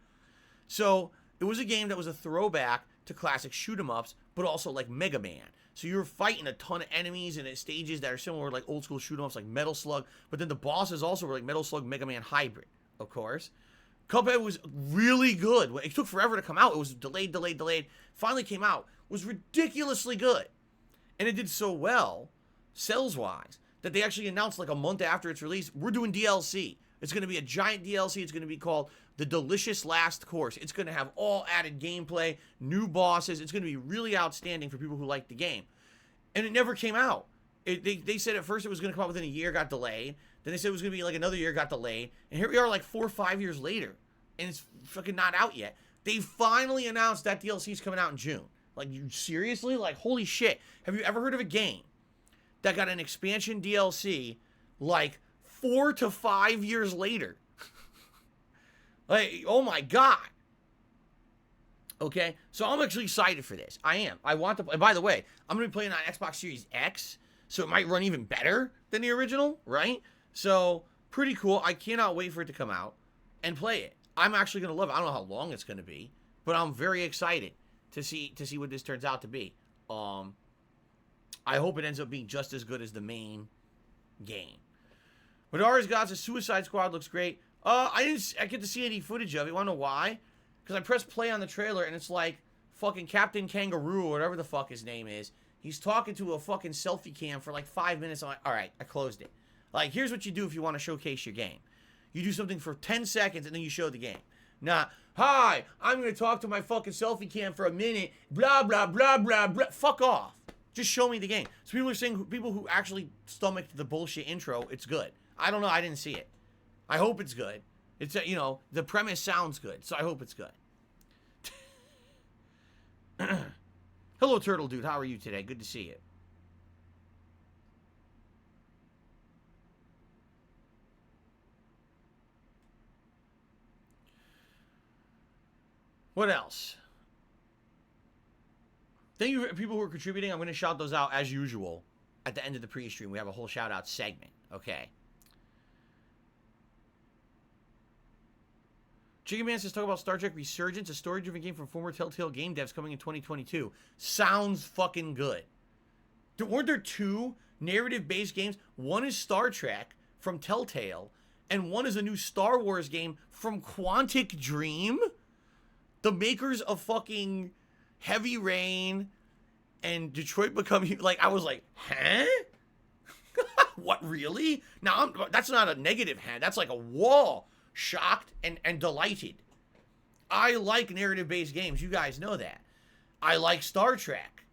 So it was a game that was a throwback to classic shoot 'em ups, but also like Mega Man. So you were fighting a ton of enemies and stages that are similar to like old school shoot 'em ups like Metal Slug, but then the bosses also were like Metal Slug Mega Man hybrid, of course. Cuphead was really good. It took forever to come out. It was delayed. Finally came out. It was ridiculously good. And it did so well, sales-wise, that they actually announced like a month after its release, we're doing DLC. It's going to be a giant DLC. It's going to be called The Delicious Last Course. It's going to have all added gameplay, new bosses. It's going to be really outstanding for people who like the game. And it never came out. They said at first it was going to come out within a year, got delayed. Then they said it was going to be like another year, got delayed. And here we are like 4 or 5 years later. And it's fucking not out yet. They finally announced that DLC is coming out in June. Like, you seriously? Like, holy shit. Have you ever heard of a game that got an expansion DLC like 4 to 5 years later? Like, oh my god. Okay, so I'm actually excited for this. I am. I want to. And by the way, I'm going to be playing on Xbox Series X, so it might run even better than the original, right? So, pretty cool. I cannot wait for it to come out and play it. I'm actually going to love it. I don't know how long it's going to be, but I'm very excited to see what this turns out to be. I hope it ends up being just as good as the main game. Madara's Gods' Suicide Squad looks great. I didn't get to see any footage of it. You want to know why? Because I pressed play on the trailer, and it's like fucking Captain Kangaroo, or whatever the fuck his name is. He's talking to a fucking selfie cam for like 5 minutes. I'm like, all right, I closed it. Like, here's what you do if you want to showcase your game. You do something for 10 seconds, and then you show the game. Not, hi, I'm going to talk to my fucking selfie cam for a minute, blah, blah, blah, blah, blah. Fuck off. Just show me the game. So people are saying, people who actually stomached the bullshit intro, it's good. I don't know. I didn't see it. I hope it's good. It's, you know, the premise sounds good, so I hope it's good. Hello, Turtle Dude. How are you today? Good to see you. What else? Thank you for people who are contributing. I'm going to shout those out as usual at the end of the pre-stream. We have a whole shout-out segment. Okay. Chicken Man says, talk about Star Trek Resurgence, a story-driven game from former Telltale game devs coming in 2022. Sounds fucking good. Weren't there 2 narrative-based games? One is Star Trek from Telltale, and one is a new Star Wars game from Quantic Dream? The makers of fucking Heavy Rain and Detroit Become Human. Like, I was like, huh? What, really? Now, that's not a negative hand. That's like a wall. Shocked and delighted. I like narrative-based games. You guys know that. I like Star Trek.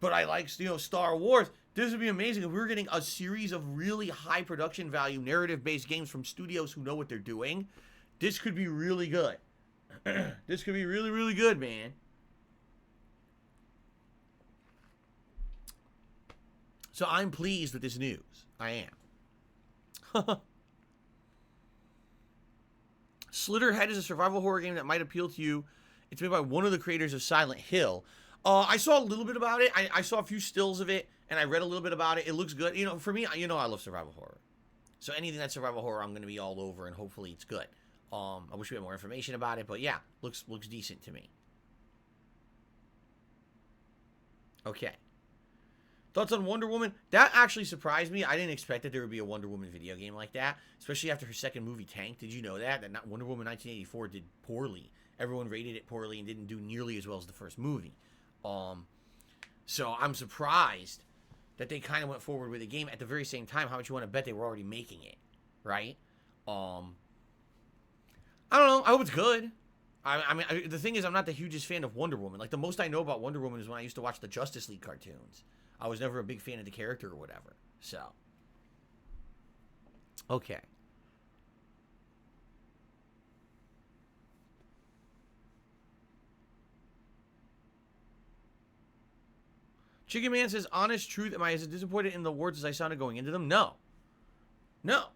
But I like, you know, Star Wars. This would be amazing if we were getting a series of really high production value narrative-based games from studios who know what they're doing. This could be really good. This could be really, really good, man. So I'm pleased with this news. I am. Slitterhead is a survival horror game that might appeal to you. It's made by one of the creators of Silent Hill. I saw a little bit about it. I saw a few stills of it, and I read a little bit about it. It looks good. You know, for me, you know I love survival horror. So anything that's survival horror, I'm going to be all over, and hopefully it's good. I wish we had more information about it, but yeah, looks decent to me. Okay. Thoughts on Wonder Woman? That actually surprised me. I didn't expect that there would be a Wonder Woman video game like that, especially after her second movie tanked. Did you know that? That Wonder Woman 1984 did poorly. Everyone rated it poorly and didn't do nearly as well as the first movie. So I'm surprised that they kind of went forward with the game at the very same time. How much you want to bet they were already making it, right? I don't know. I hope it's good. I mean, the thing is, I'm not the hugest fan of Wonder Woman. Like, the most I know about Wonder Woman is when I used to watch the Justice League cartoons. I was never a big fan of the character or whatever. So. Okay. Chicken Man says, honest truth, am I as disappointed in the awards as I sounded going into them? No. No.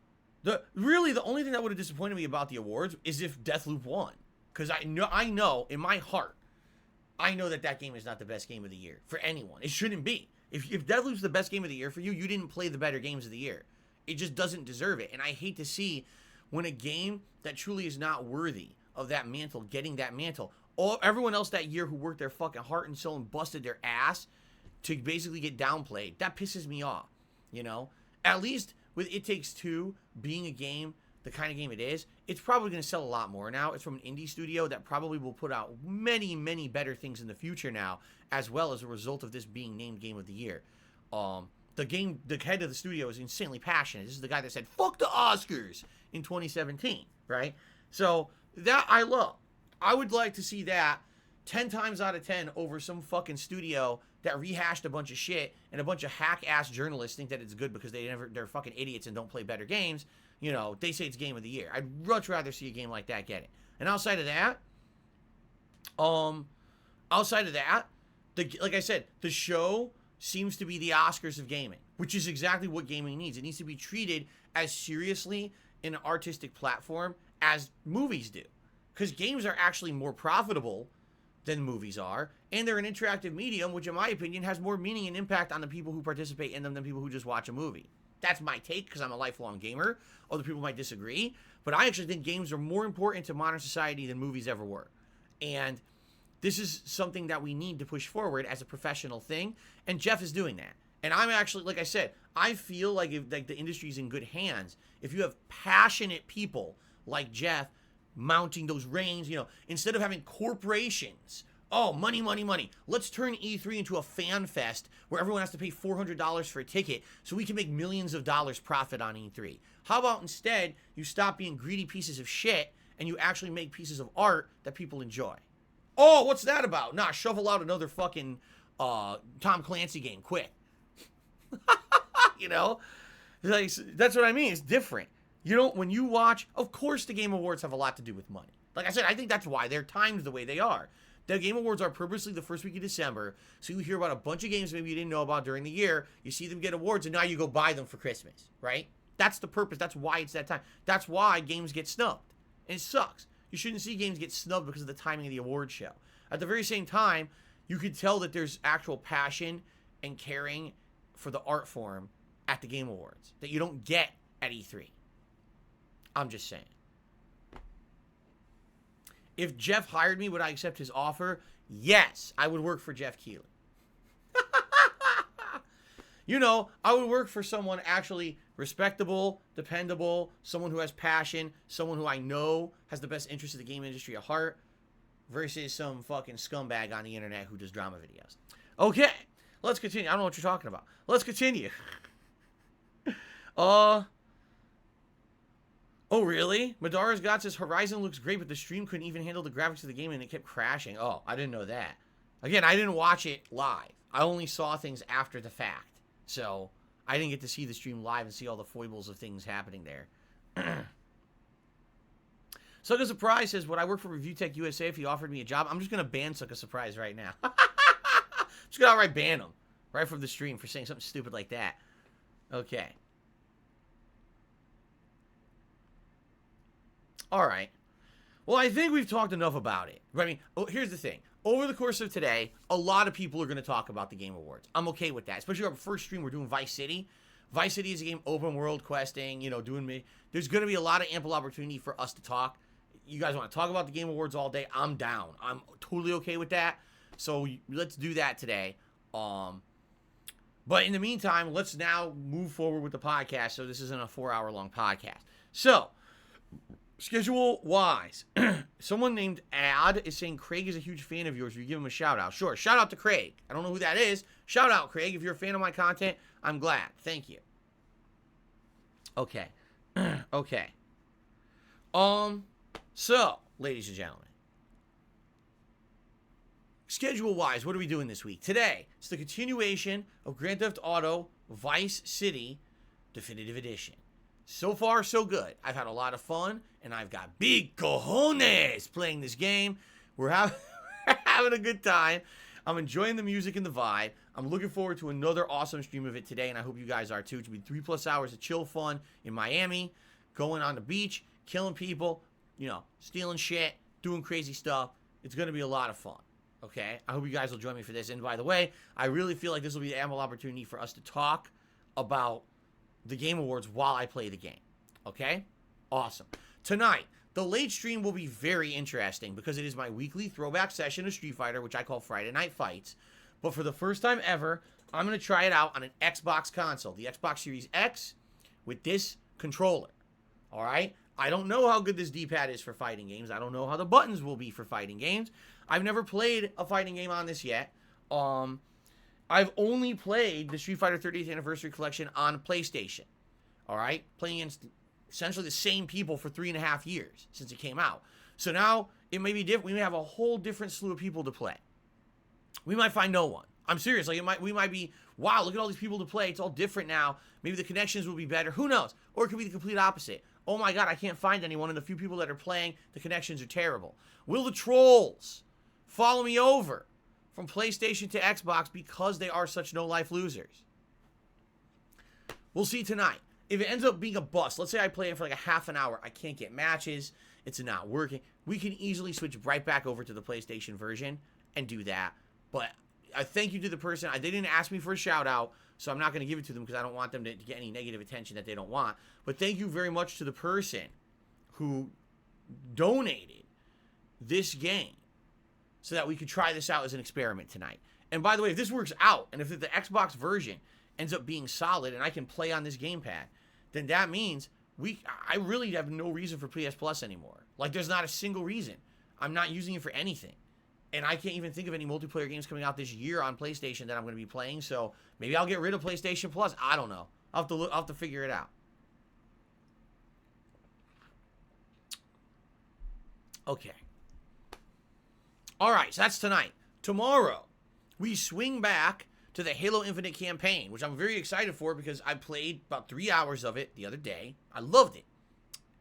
Really, the only thing that would have disappointed me about the awards is if Deathloop won. Because I know in my heart I know that that game is not the best game of the year for anyone. It shouldn't be. If Deathloop's the best game of the year for you, you didn't play the better games of the year. It just doesn't deserve it. And I hate to see when a game that truly is not worthy of that mantle getting that mantle. Everyone else that year who worked their fucking heart and soul and busted their ass to basically get downplayed, that pisses me off, you know? At least with It Takes Two being a game, the kind of game it is, it's probably going to sell a lot more now. It's from an indie studio that probably will put out many, many better things in the future now, as well as a result of this being named Game of the Year. The head of the studio is insanely passionate. This is the guy that said, fuck the Oscars in 2017, right? So that I love. I would like to see that 10 times out of 10 over some fucking studio that rehashed a bunch of shit and a bunch of hack-ass journalists think that it's good because they're fucking idiots and don't play better games. You know, they say it's Game of the Year. I'd much rather see a game like that get it. And outside of that, like I said, the show seems to be the Oscars of gaming, which is exactly what gaming needs. It needs to be treated as seriously in an artistic platform as movies do. Because games are actually more profitable than movies are, and they're an interactive medium, which in my opinion has more meaning and impact on the people who participate in them than people who just watch a movie. That's my take, because I'm a lifelong gamer. Other people might disagree, but I actually think games are more important to modern society than movies ever were. And this is something that we need to push forward as a professional thing, and Jeff is doing that. And I'm actually, like I said, I feel like the industry's in good hands if you have passionate people like Jeff mounting those reins, you know, instead of having corporations. Oh, money, money, money. Let's turn E3 into a fan fest where everyone has to pay $400 for a ticket so we can make millions of dollars profit on E3. How about instead you stop being greedy pieces of shit and you actually make pieces of art that people enjoy? Oh, what's that about? Nah, shovel out another fucking Tom Clancy game, quick. You know? Like, that's what I mean. It's different. You know, when you watch, of course the Game Awards have a lot to do with money. Like I said, I think that's why they're timed the way they are. The Game Awards are purposely the first week of December, so you hear about a bunch of games maybe you didn't know about during the year, you see them get awards, and now you go buy them for Christmas, right? That's the purpose. That's why it's that time. That's why games get snubbed. And it sucks. You shouldn't see games get snubbed because of the timing of the award show. At the very same time, you could tell that there's actual passion and caring for the art form at the Game Awards that you don't get at E3. I'm just saying. If Jeff hired me, would I accept his offer? Yes, I would work for Jeff Keighley. You know, I would work for someone actually respectable, dependable, someone who has passion, someone who I know has the best interest of the game industry at heart, versus some fucking scumbag on the internet who does drama videos. Okay, let's continue. I don't know what you're talking about. Let's continue. Oh, really? Madara's got says Horizon looks great, but the stream couldn't even handle the graphics of the game and it kept crashing. Oh, I didn't know that. Again, I didn't watch it live. I only saw things after the fact. So, I didn't get to see the stream live and see all the foibles of things happening there. Sucka Surprise says, would I work for Review Tech USA if he offered me a job? I'm just going to ban Sucka Surprise right now. Just going to outright ban him. Right from the stream for saying something stupid like that. Okay. All right. Well, I think we've talked enough about it. I mean, here's the thing. Over the course of today, a lot of people are going to talk about the Game Awards. I'm okay with that. Especially our first stream, we're doing Vice City. Vice City is a game, open world questing, you know, there's going to be a lot of ample opportunity for us to talk. You guys want to talk about the Game Awards all day? I'm down. I'm totally okay with that. So let's do that today. But in the meantime, let's now move forward with the podcast. So this isn't a 4-hour-long podcast. So, schedule-wise, someone named Ad is saying Craig is a huge fan of yours. Will you give him a shout-out? Sure. Shout-out to Craig. I don't know who that is. Shout-out, Craig. If you're a fan of my content, I'm glad. Thank you. Okay. Okay. So, ladies and gentlemen, schedule-wise, what are we doing this week? Today, it's the continuation of Grand Theft Auto Vice City Definitive Edition. So far, so good. I've had a lot of fun, and I've got big cojones playing this game. We're having a good time. I'm enjoying the music and the vibe. I'm looking forward to another awesome stream of it today, and I hope you guys are too. It's going to be 3+ hours of chill fun in Miami, going on the beach, killing people, you know, stealing shit, doing crazy stuff. It's going to be a lot of fun. Okay? I hope you guys will join me for this. And by the way, I really feel like this will be an ample opportunity for us to talk about the Game Awards while I play the game. Okay? Awesome. Tonight, the late stream will be very interesting because it is my weekly throwback session of Street Fighter, which I call Friday Night Fights. But for the first time ever, I'm going to try it out on an Xbox console, the Xbox Series X, with this controller. All right? I don't know how good this D-pad is for fighting games. I don't know how the buttons will be for fighting games. I've never played a fighting game on this yet. I've only played the Street Fighter 30th Anniversary Collection on PlayStation. All right? Playing against essentially the same people for 3.5 years since it came out. So now it may be different. We may have a whole different slew of people to play. We might find no one. I'm serious. Like we might be, wow, look at all these people to play. It's all different now. Maybe the connections will be better. Who knows? Or it could be the complete opposite. Oh my God, I can't find anyone, and the few people that are playing, the connections are terrible. Will the trolls follow me over from PlayStation to Xbox because they are such no-life losers? We'll see tonight. If it ends up being a bust, let's say I play it for like a half an hour, I can't get matches, it's not working, we can easily switch right back over to the PlayStation version and do that. But I thank you to the person. They didn't ask me for a shout out, so I'm not going to give it to them because I don't want them to get any negative attention that they don't want. But thank you very much to the person who donated this game so that we could try this out as an experiment tonight. And by the way, if this works out, and if the Xbox version ends up being solid and I can play on this gamepad, then that means I really have no reason for PS Plus anymore. Like, there's not a single reason. I'm not using it for anything. And I can't even think of any multiplayer games coming out this year on PlayStation that I'm going to be playing. So maybe I'll get rid of PlayStation Plus. I don't know. I'll have to figure it out. Okay. All right, so that's tonight. Tomorrow, we swing back to the Halo Infinite campaign, which I'm very excited for because I played about 3 hours of it the other day. I loved it.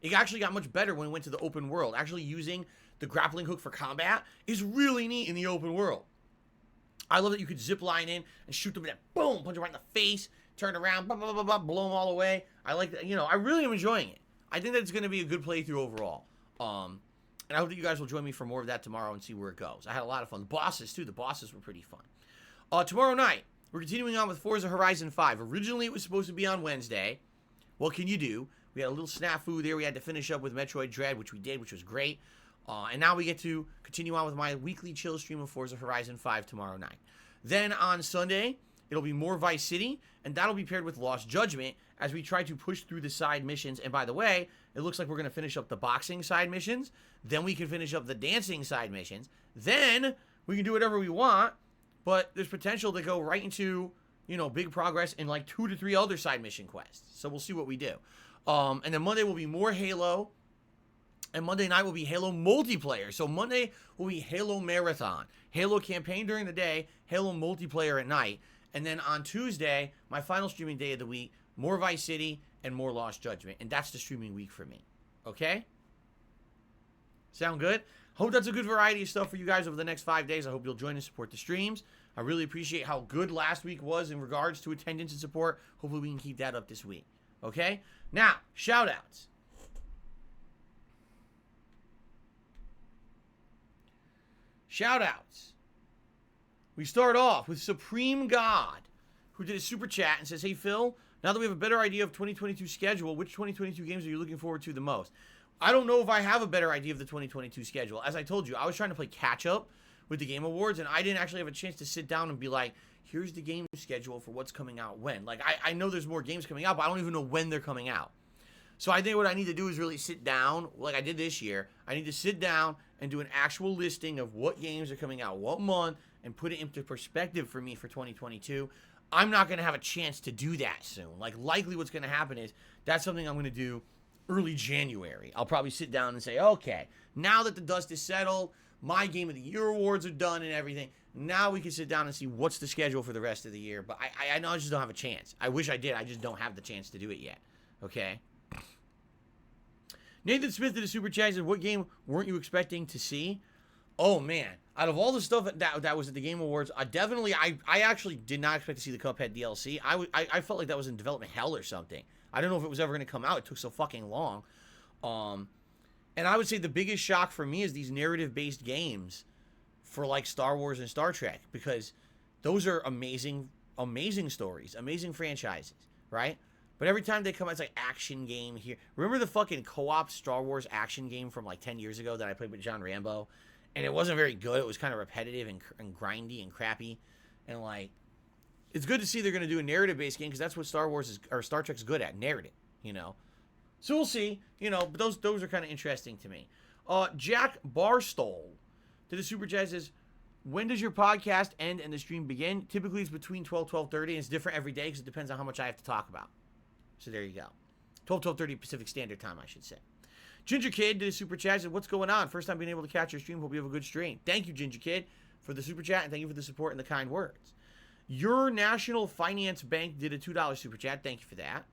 It actually got much better when it went to the open world. Actually using the grappling hook for combat is really neat in the open world. I love that you could zip line in and shoot them and then boom, punch them right in the face, turn around, blah, blah, blah, blah, blow them all away. I like that. I really am enjoying it. I think that it's going to be a good playthrough overall. And I hope that you guys will join me for more of that tomorrow and see where it goes. I had a lot of fun. The bosses, too. The bosses were pretty fun. Tomorrow night, we're continuing on with Forza Horizon 5. Originally, it was supposed to be on Wednesday. What can you do? We had a little snafu there. We had to finish up with Metroid Dread, which we did, which was great. And now we get to continue on with my weekly chill stream of Forza Horizon 5 tomorrow night. Then on Sunday, it'll be more Vice City, and that'll be paired with Lost Judgment as we try to push through the side missions. And by the way, it looks like we're going to finish up the boxing side missions. Then we can finish up the dancing side missions. Then we can do whatever we want, but there's potential to go right into, big progress in like 2 to 3 other side mission quests. So we'll see what we do. And then Monday will be more Halo. And Monday night will be Halo multiplayer. So Monday will be Halo Marathon. Halo campaign during the day, Halo multiplayer at night. And then on Tuesday, my final streaming day of the week, more Vice City and more Lost Judgment. And that's the streaming week for me. Okay? Sound good? Hope that's a good variety of stuff for you guys over the next 5 days. I hope you'll join and support the streams. I really appreciate how good last week was in regards to attendance and support. Hopefully we can keep that up this week. Okay? Now, shout-outs. Shout-outs. We start off with Supreme God, who did a super chat and says, "Hey, Phil, now that we have a better idea of 2022 schedule, which 2022 games are you looking forward to the most?" I don't know if I have a better idea of the 2022 schedule. As I told you, I was trying to play catch-up with the Game Awards, and I didn't actually have a chance to sit down and be like, here's the game schedule for what's coming out when. Like, I know there's more games coming out, but I don't even know when they're coming out. So I think what I need to do is really sit down, like I did this year. I need to sit down and do an actual listing of what games are coming out what month and put it into perspective for me for 2022. I'm not going to have a chance to do that soon. Like, likely what's going to happen is that's something I'm going to do early January. I'll probably sit down and say, okay, now that the dust is settled, my Game of the Year awards are done and everything, now we can sit down and see what's the schedule for the rest of the year. But I know I just don't have a chance. I wish I did. I just don't have the chance to do it yet. Okay? Nathan Smith did a super chat and said, what game weren't you expecting to see? Oh, man. Out of all the stuff that was at the Game Awards, I actually did not expect to see the Cuphead DLC. I felt like that was in development hell or something. I don't know if it was ever going to come out. It took so fucking long. And I would say the biggest shock for me is these narrative-based games for like Star Wars and Star Trek, because those are amazing, amazing stories, amazing franchises, right? But every time they come out, it's like action game here. Remember the fucking co-op Star Wars action game from like 10 years ago that I played with John Rambo? And it wasn't very good. It was kind of repetitive and grindy and crappy. And like, it's good to see they're going to do a narrative-based game, because that's what Star Wars is, or Star Trek's good at, narrative, you know? So we'll see, you know, but those are kind of interesting to me. Jack Barstow did a super chat, says, when does your podcast end and the stream begin? Typically, it's between 12:30, and it's different every day because it depends on how much I have to talk about. So there you go. 12:30 Pacific Standard Time, I should say. Ginger Kid did a super chat, said, what's going on? First time being able to catch your stream. Hope you have a good stream. Thank you, Ginger Kid, for the super chat, and thank you for the support and the kind words. Your National Finance Bank did a $2 super chat. Thank you for that.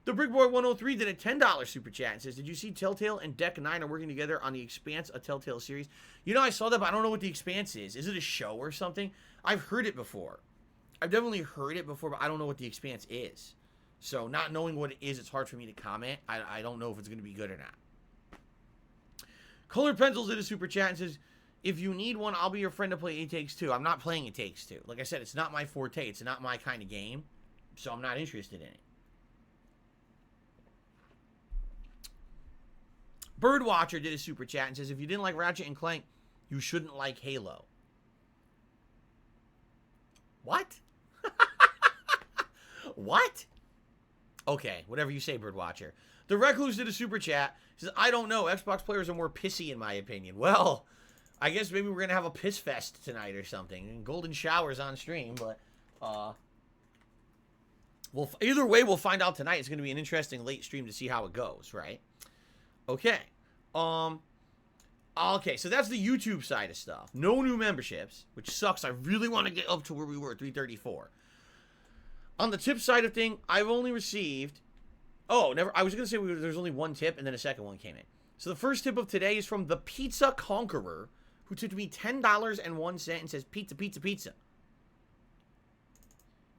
The Brickboy 103 did a $10 super chat and says, did you see Telltale and Deck 9 are working together on the Expanse, a Telltale series? You know, I saw that, but I don't know what the Expanse is. Is it a show or something? I've heard it before. I've definitely heard it before, but I don't know what the Expanse is. So not knowing what it is, it's hard for me to comment. I don't know if it's going to be good or not. Colored Pencils did a super chat and says, if you need one, I'll be your friend to play It Takes Two. I'm not playing It Takes Two. Like I said, it's not my forte. It's not my kind of game. So I'm not interested in it. Birdwatcher did a super chat and says, if you didn't like Ratchet and Clank, you shouldn't like Halo. What? What? Okay, whatever you say, Birdwatcher. The Recluse did a super chat. He says, I don't know. Xbox players are more pissy, in my opinion. Well, I guess maybe we're going to have a piss fest tonight or something. And golden showers on stream, but either way, we'll find out tonight. It's going to be an interesting late stream to see how it goes, right? Okay. Okay, so that's the YouTube side of stuff. No new memberships, which sucks. I really want to get up to where we were, 334. On the tip side of thing, I've only received... Oh, never. I was going to say there's only one tip, and then a second one came in. So the first tip of today is from the Pizza Conqueror, who tipped me $10.01 and says, pizza, pizza, pizza.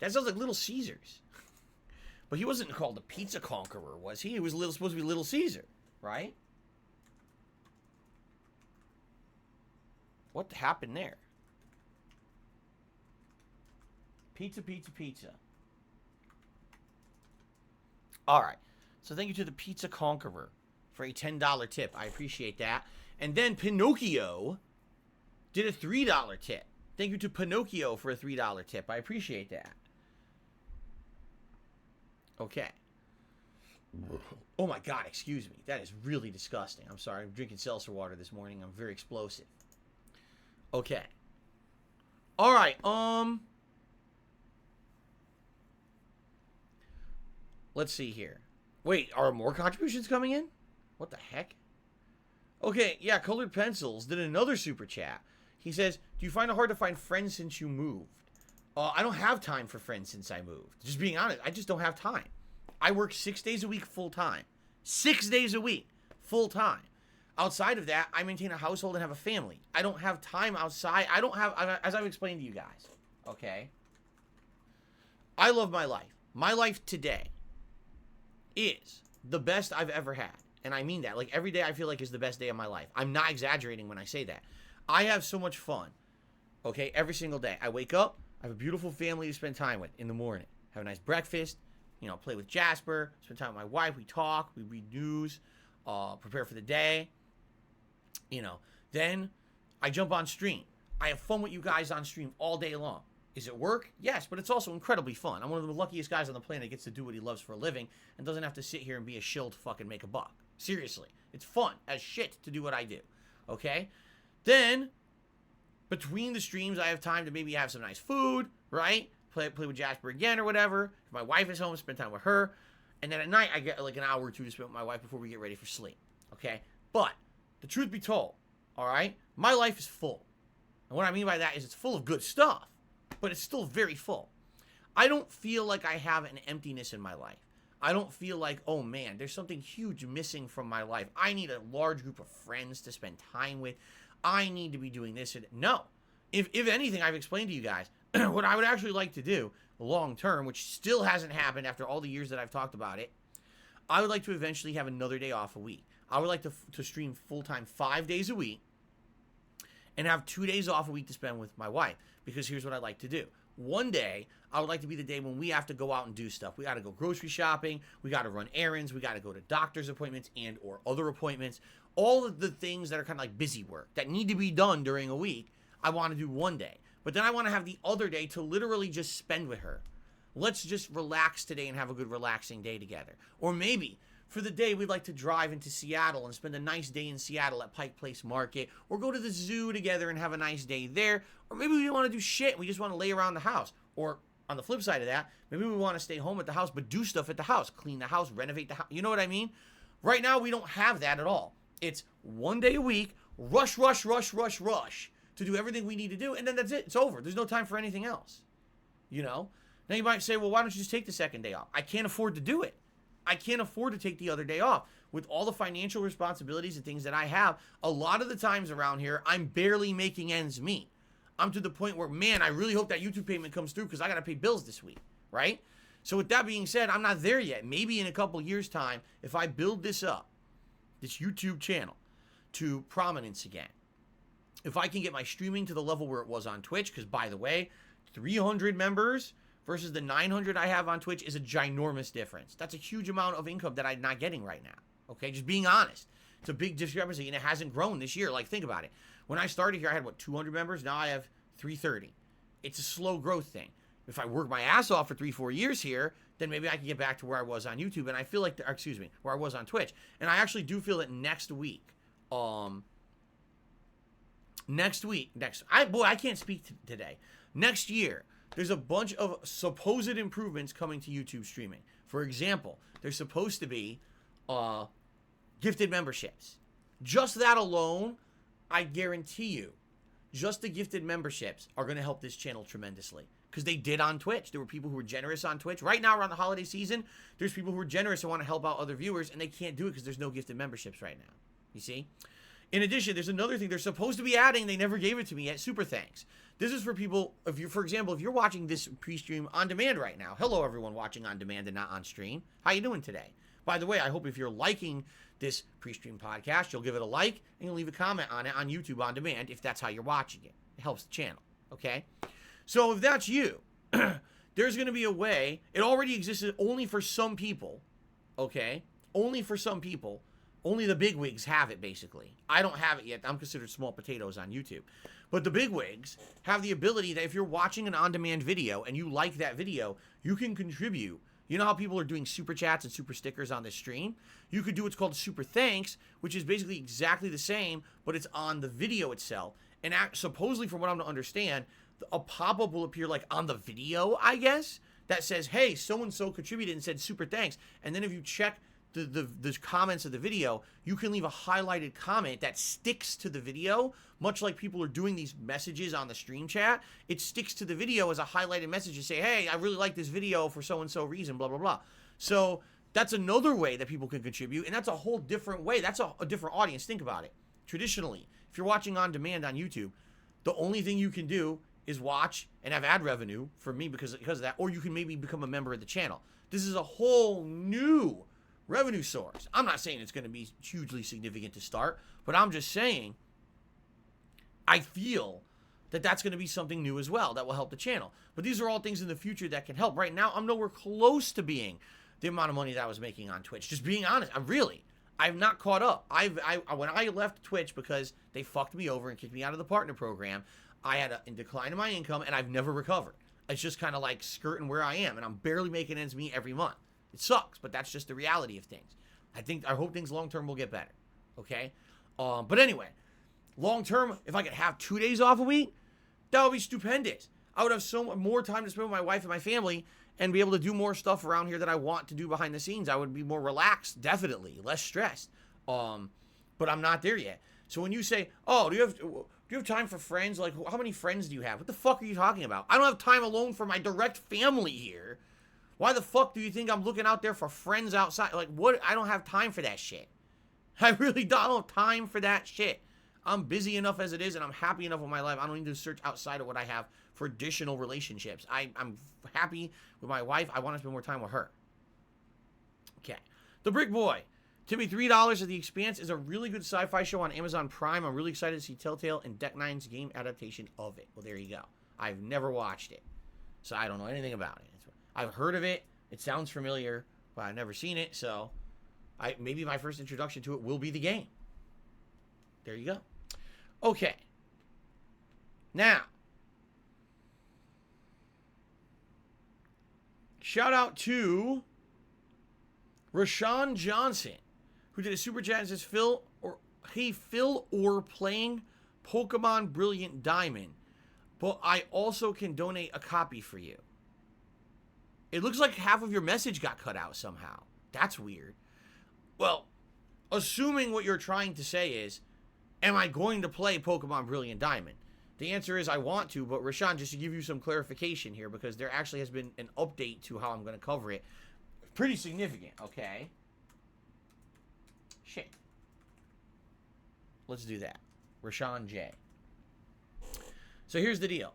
That sounds like Little Caesars. But he wasn't called the Pizza Conqueror, was he? He was supposed to be Little Caesar, right? What happened there? Pizza, pizza, pizza. All right. So thank you to the Pizza Conqueror for a $10 tip. I appreciate that. And then Pinocchio did a $3 tip. Thank you to Pinocchio for a $3 tip. I appreciate that. Okay. Oh my God, excuse me. That is really disgusting. I'm sorry. I'm drinking seltzer water this morning. I'm very explosive. Okay. All right. Let's see here. Wait, are more contributions coming in? What the heck? Okay, yeah, Colored Pencils did another super chat. He says, do you find it hard to find friends since you moved? I don't have time for friends since I moved. Just being honest, I just don't have time. I work 6 days a week full time. 6 days a week full time. Outside of that, I maintain a household and have a family. I don't have time outside. I don't have, as I've explained to you guys, okay? I love my life. My life today is the best I've ever had. And I mean that. Like, every day I feel like is the best day of my life. I'm not exaggerating when I say that. I have so much fun, okay, every single day. I wake up, I have a beautiful family to spend time with in the morning. Have a nice breakfast, you know, play with Jasper, spend time with my wife, we talk, we read news, prepare for the day, you know. Then I jump on stream. I have fun with you guys on stream all day long. Is it work? Yes, but it's also incredibly fun. I'm one of the luckiest guys on the planet that gets to do what he loves for a living and doesn't have to sit here and be a shill to fucking make a buck. Seriously. It's fun as shit to do what I do. Okay? Then, between the streams, I have time to maybe have some nice food, right? Play with Jasper again or whatever. If my wife is home, spend time with her. And then at night, I get like an hour or two to spend with my wife before we get ready for sleep. Okay? But, the truth be told, alright? My life is full. And what I mean by that is it's full of good stuff. But it's still very full. I don't feel like I have an emptiness in my life. I don't feel like, oh man, there's something huge missing from my life. I need a large group of friends to spend time with. I need to be doing this. No. If anything, I've explained to you guys, what I would actually like to do long term, which still hasn't happened after all the years that I've talked about it, I would like to eventually have another day off a week. I would like to stream full-time 5 days a week. and have 2 days off a week to spend with my wife, because here's what I like to do. One day, I would like to be the day when we have to go out and do stuff. We got to go grocery shopping. We got to run errands. We got to go to doctor's appointments and or other appointments. All of the things that are kind of like busy work that need to be done during a week, I want to do one day. But then I want to have the other day to literally just spend with her. Let's just relax today and have a good relaxing day together. Or maybe for the day, we'd like to drive into Seattle and spend a nice day in Seattle at Pike Place Market, or go to the zoo together and have a nice day there. Or maybe we don't want to do shit. We just want to lay around the house. Or on the flip side of that, maybe we want to stay home at the house, but do stuff at the house, clean the house, renovate the house. You know what I mean? Right now, we don't have that at all. It's one day a week, rush to do everything we need to do. And then that's it. It's over. There's no time for anything else. You know? Now you might say, well, why don't you just take the second day off? I can't afford to do it. I can't afford to take the other day off. With all the financial responsibilities and things that I have, a lot of the times around here, I'm barely making ends meet. I'm to the point where, man, I really hope that YouTube payment comes through because I got to pay bills this week, right? So with that being said, I'm not there yet. Maybe in a couple years' time, if I build this up, this YouTube channel, to prominence again, if I can get my streaming to the level where it was on Twitch, because by the way, 300 members versus the 900 I have on Twitch is a ginormous difference. That's a huge amount of income that I'm not getting right now. Okay, just being honest. It's a big discrepancy, and it hasn't grown this year. Like, think about it. When I started here, I had, 200 members? Now I have 330. It's a slow growth thing. If I work my ass off for 3-4 years here, then maybe I can get back to where I was on YouTube, and I feel like, where I was on Twitch. And I actually do feel that next week, I can't speak today. Next year, there's a bunch of supposed improvements coming to YouTube streaming. For example, there's supposed to be gifted memberships. Just that alone, I guarantee you, just the gifted memberships are going to help this channel tremendously. Because they did on Twitch. There were people who were generous on Twitch. Right now, around the holiday season, there's people who are generous and want to help out other viewers, and they can't do it because there's no gifted memberships right now. You see? In addition, there's another thing they're supposed to be adding. They never gave it to me yet. Super thanks. This is for people, for example, if you're watching this pre-stream on demand right now. Hello, everyone watching on demand and not on stream. How you doing today? By the way, I hope if you're liking this pre-stream podcast, you'll give it a like and you'll leave a comment on it on YouTube on demand if that's how you're watching it. It helps the channel, okay? So if that's you, there's going to be a way. It already existed only for some people, okay? Only for some people. Only the bigwigs have it, basically. I don't have it yet. I'm considered small potatoes on YouTube. But the bigwigs have the ability that if you're watching an on-demand video and you like that video, you can contribute. You know how people are doing super chats and super stickers on this stream? You could do what's called super thanks, which is basically exactly the same, but it's on the video itself. And supposedly, from what I'm to understand, a pop-up will appear like on the video, I guess, that says, hey, so-and-so contributed and said super thanks. And then if you check the comments of the video, you can leave a highlighted comment that sticks to the video, much like people are doing these messages on the stream chat. It sticks to the video as a highlighted message to say, hey, I really like this video for so-and-so reason, blah, blah, blah. So that's another way that people can contribute, and that's a whole different way. That's a different audience. Think about it. Traditionally, if you're watching on demand on YouTube, the only thing you can do is watch and have ad revenue for me because of that, or you can maybe become a member of the channel. This is a whole new revenue source. I'm not saying it's going to be hugely significant to start, but I'm just saying I feel that that's going to be something new as well that will help the channel. But these are all things in the future that can help. Right now, I'm nowhere close to being the amount of money that I was making on Twitch. Just being honest, I've not caught up. When I left Twitch because they fucked me over and kicked me out of the partner program, I had a decline in my income, and I've never recovered. It's just kind of like skirting where I am, and I'm barely making ends meet every month. It sucks, but that's just the reality of things. I hope things long-term will get better, okay? But anyway, long-term, if I could have 2 days off a week, that would be stupendous. I would have so much more time to spend with my wife and my family and be able to do more stuff around here that I want to do behind the scenes. I would be more relaxed, definitely, less stressed. But I'm not there yet. So when you say, oh, do you have time for friends? Like, how many friends do you have? What the fuck are you talking about? I don't have time alone for my direct family here. Why the fuck do you think I'm looking out there for friends outside? Like, what? I don't have time for that shit. I really don't. I don't have time for that shit. I'm busy enough as it is, and I'm happy enough with my life. I don't need to search outside of what I have for additional relationships. I'm happy with my wife. I want to spend more time with her. Okay. The Brick Boy. Timmy, $3 of The Expanse is a really good sci-fi show on Amazon Prime. I'm really excited to see Telltale and Deck Nine's game adaptation of it. Well, there you go. I've never watched it, so I don't know anything about it. I've heard of it. It sounds familiar, but I've never seen it, so maybe my first introduction to it will be the game. There you go. Okay. Now, shout out to Rashawn Johnson, who did a super chat and says, Phil or playing Pokemon Brilliant Diamond, but I also can donate a copy for you. It looks like half of your message got cut out somehow. That's weird. Well, assuming what you're trying to say is, am I going to play Pokemon Brilliant Diamond? The answer is I want to, but Rashawn, just to give you some clarification here, because there actually has been an update to how I'm going to cover it. Pretty significant, okay? Shit. Let's do that. Rashawn J. So here's the deal.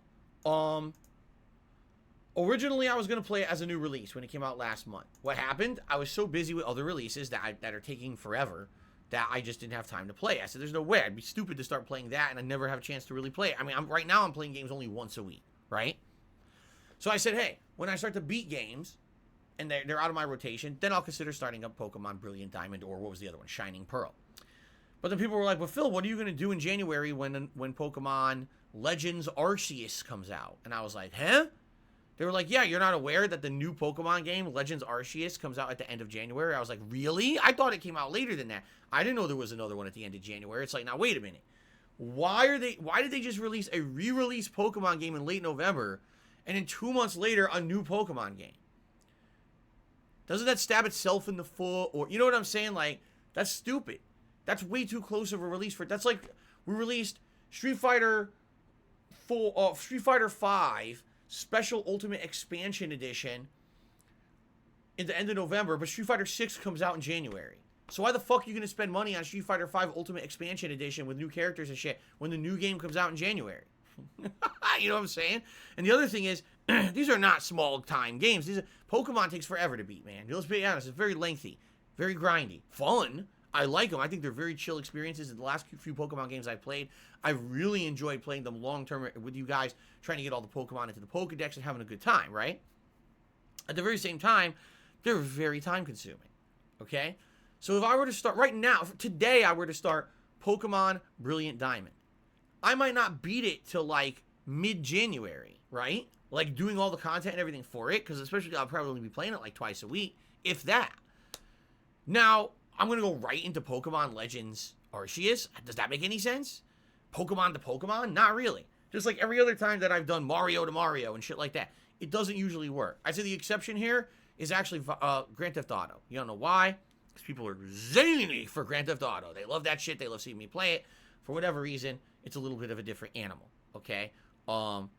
Originally, I was going to play it as a new release when it came out last month. What happened? I was so busy with other releases that are taking forever that I just didn't have time to play. I said, there's no way. I'd be stupid to start playing that and I never have a chance to really play it. I mean, right now I'm playing games only once a week, right? So I said, hey, when I start to beat games and they're out of my rotation, then I'll consider starting up Pokemon Brilliant Diamond, or what was the other one? Shining Pearl. But then people were like, well, Phil, what are you going to do in January when Pokemon Legends Arceus comes out? And I was like, huh? They were like, yeah, you're not aware that the new Pokemon game, Legends Arceus, comes out at the end of January? I was like, really? I thought it came out later than that. I didn't know there was another one at the end of January. It's like, now, wait a minute. Why did they just release a re-release Pokemon game in late November, and then 2 months later, a new Pokemon game? Doesn't that stab itself in the foot? Or, you know what I'm saying? Like, that's stupid. That's way too close of a release for it. That's like, we released Street Fighter 5 Special Ultimate Expansion Edition in the end of November, but Street Fighter 6 comes out in January. So why the fuck are you going to spend money on Street Fighter 5 Ultimate Expansion Edition with new characters and shit when the new game comes out in January? You know what I'm saying? And the other thing is, these are not small time games. Pokemon takes forever to beat, man. Let's be honest. It's very lengthy, very grindy, fun. I like them. I think they're very chill experiences. In the last few Pokemon games I've played, I've really enjoyed playing them long-term with you guys, trying to get all the Pokemon into the Pokedex and having a good time, right? At the very same time, they're very time-consuming, okay? So if I were to start, right now, today I were to start Pokemon Brilliant Diamond, I might not beat it till, like, mid-January, right? Like, doing all the content and everything for it, because especially I'll probably only be playing it, like, twice a week, if that. Now, I'm going to go right into Pokemon Legends Arceus. Does that make any sense? Pokemon to Pokemon? Not really. Just like every other time that I've done Mario to Mario and shit like that. It doesn't usually work. I'd say the exception here is actually Grand Theft Auto. You don't know why? Because people are zany for Grand Theft Auto. They love that shit. They love seeing me play it. For whatever reason, it's a little bit of a different animal. Okay? So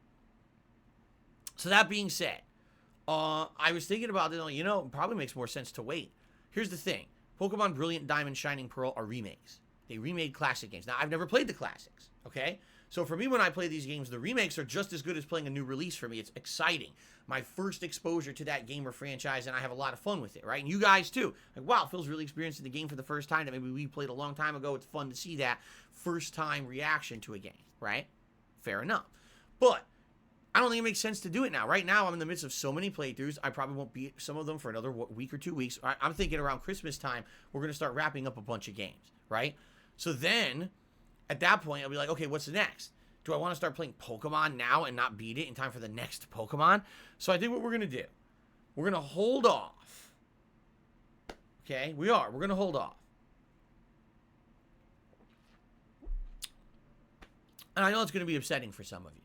that being said, I was thinking about it. You know, it probably makes more sense to wait. Here's the thing. Pokemon Brilliant Diamond, Shining Pearl are remakes. They remade classic games. Now, I've never played the classics, okay? So for me, when I play these games, the remakes are just as good as playing a new release for me. It's exciting. My first exposure to that game or franchise, and I have a lot of fun with it, right? And you guys, too. Like, wow, Phil's really experiencing the game for the first time that maybe we played a long time ago. It's fun to see that first-time reaction to a game, right? Fair enough. But I don't think it makes sense to do it now. Right now, I'm in the midst of so many playthroughs, I probably won't beat some of them for another week or 2 weeks. I'm thinking around Christmas time, we're going to start wrapping up a bunch of games, right? So then, at that point, I'll be like, okay, what's next? Do I want to start playing Pokemon now and not beat it in time for the next Pokemon? So I think what we're going to do, we're going to hold off. Okay? We're going to hold off. And I know it's going to be upsetting for some of you.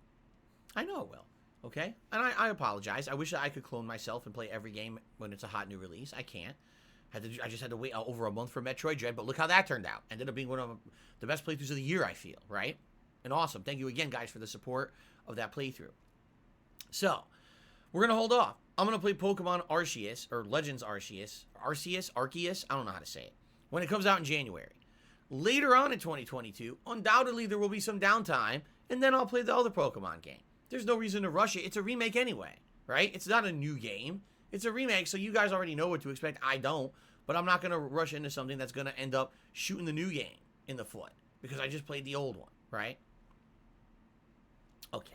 I know it will, okay? And I apologize. I wish I could clone myself and play every game when it's a hot new release. I can't. I just had to wait over a month for Metroid Dread, but look how that turned out. Ended up being one of the best playthroughs of the year, I feel, right? And awesome. Thank you again, guys, for the support of that playthrough. So, we're going to hold off. I'm going to play Pokemon Arceus, or Legends Arceus. Arceus? I don't know how to say it. When it comes out in January. Later on in 2022, undoubtedly there will be some downtime, and then I'll play the other Pokemon game. There's no reason to rush it. It's a remake anyway, right? It's not a new game. It's a remake, so you guys already know what to expect. I don't. but I'm not going to rush into something that's going to end up shooting the new game in the foot because I just played the old one, right? Okay.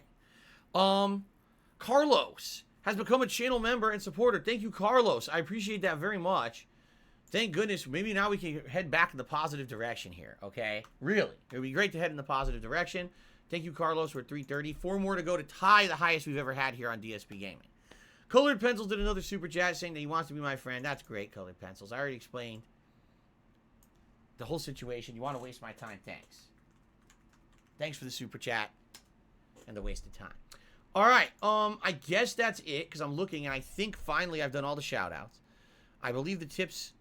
Carlos has become a channel member and supporter. Thank you, Carlos. I appreciate that very much. Thank goodness. Maybe now we can head back in the positive direction here, okay? Really. It would be great to head in the positive direction. Thank you, Carlos. We're at 330. 4 more to go to tie the highest we've ever had here on DSP Gaming. Colored Pencils did another super chat saying that he wants to be my friend. That's great, Colored Pencils. I already explained the whole situation. You want to waste my time? Thanks. Thanks for the super chat and the wasted time. All right. I guess that's it because I'm looking and I think finally I've done all the shout outs. I believe the tips.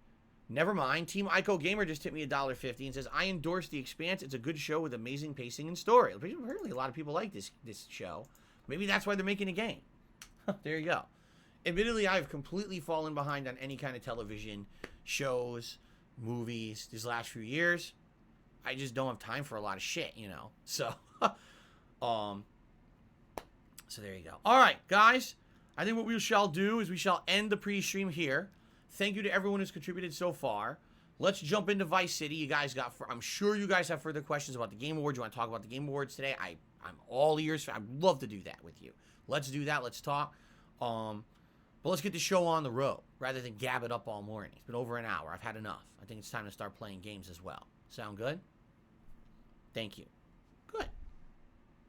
Never mind. Team Ico Gamer just tipped me $1.50 and says, I endorse The Expanse. It's a good show with amazing pacing and story. Apparently, a lot of people like this show. Maybe that's why they're making a game. There you go. Admittedly, I've completely fallen behind on any kind of television shows, movies these last few years. I just don't have time for a lot of shit, you know. So, so there you go. All right, guys. I think what we shall do is we shall end the pre-stream here. Thank you to everyone who's contributed so far. Let's jump into Vice City. You guys got, I'm sure you guys have further questions about the Game Awards. You want to talk about the Game Awards today? I'm all ears. I'd love to do that with you. Let's do that. Let's talk. But let's get the show on the road rather than gab it up all morning. It's been over an hour. I've had enough. I think it's time to start playing games as well. Sound good? Thank you.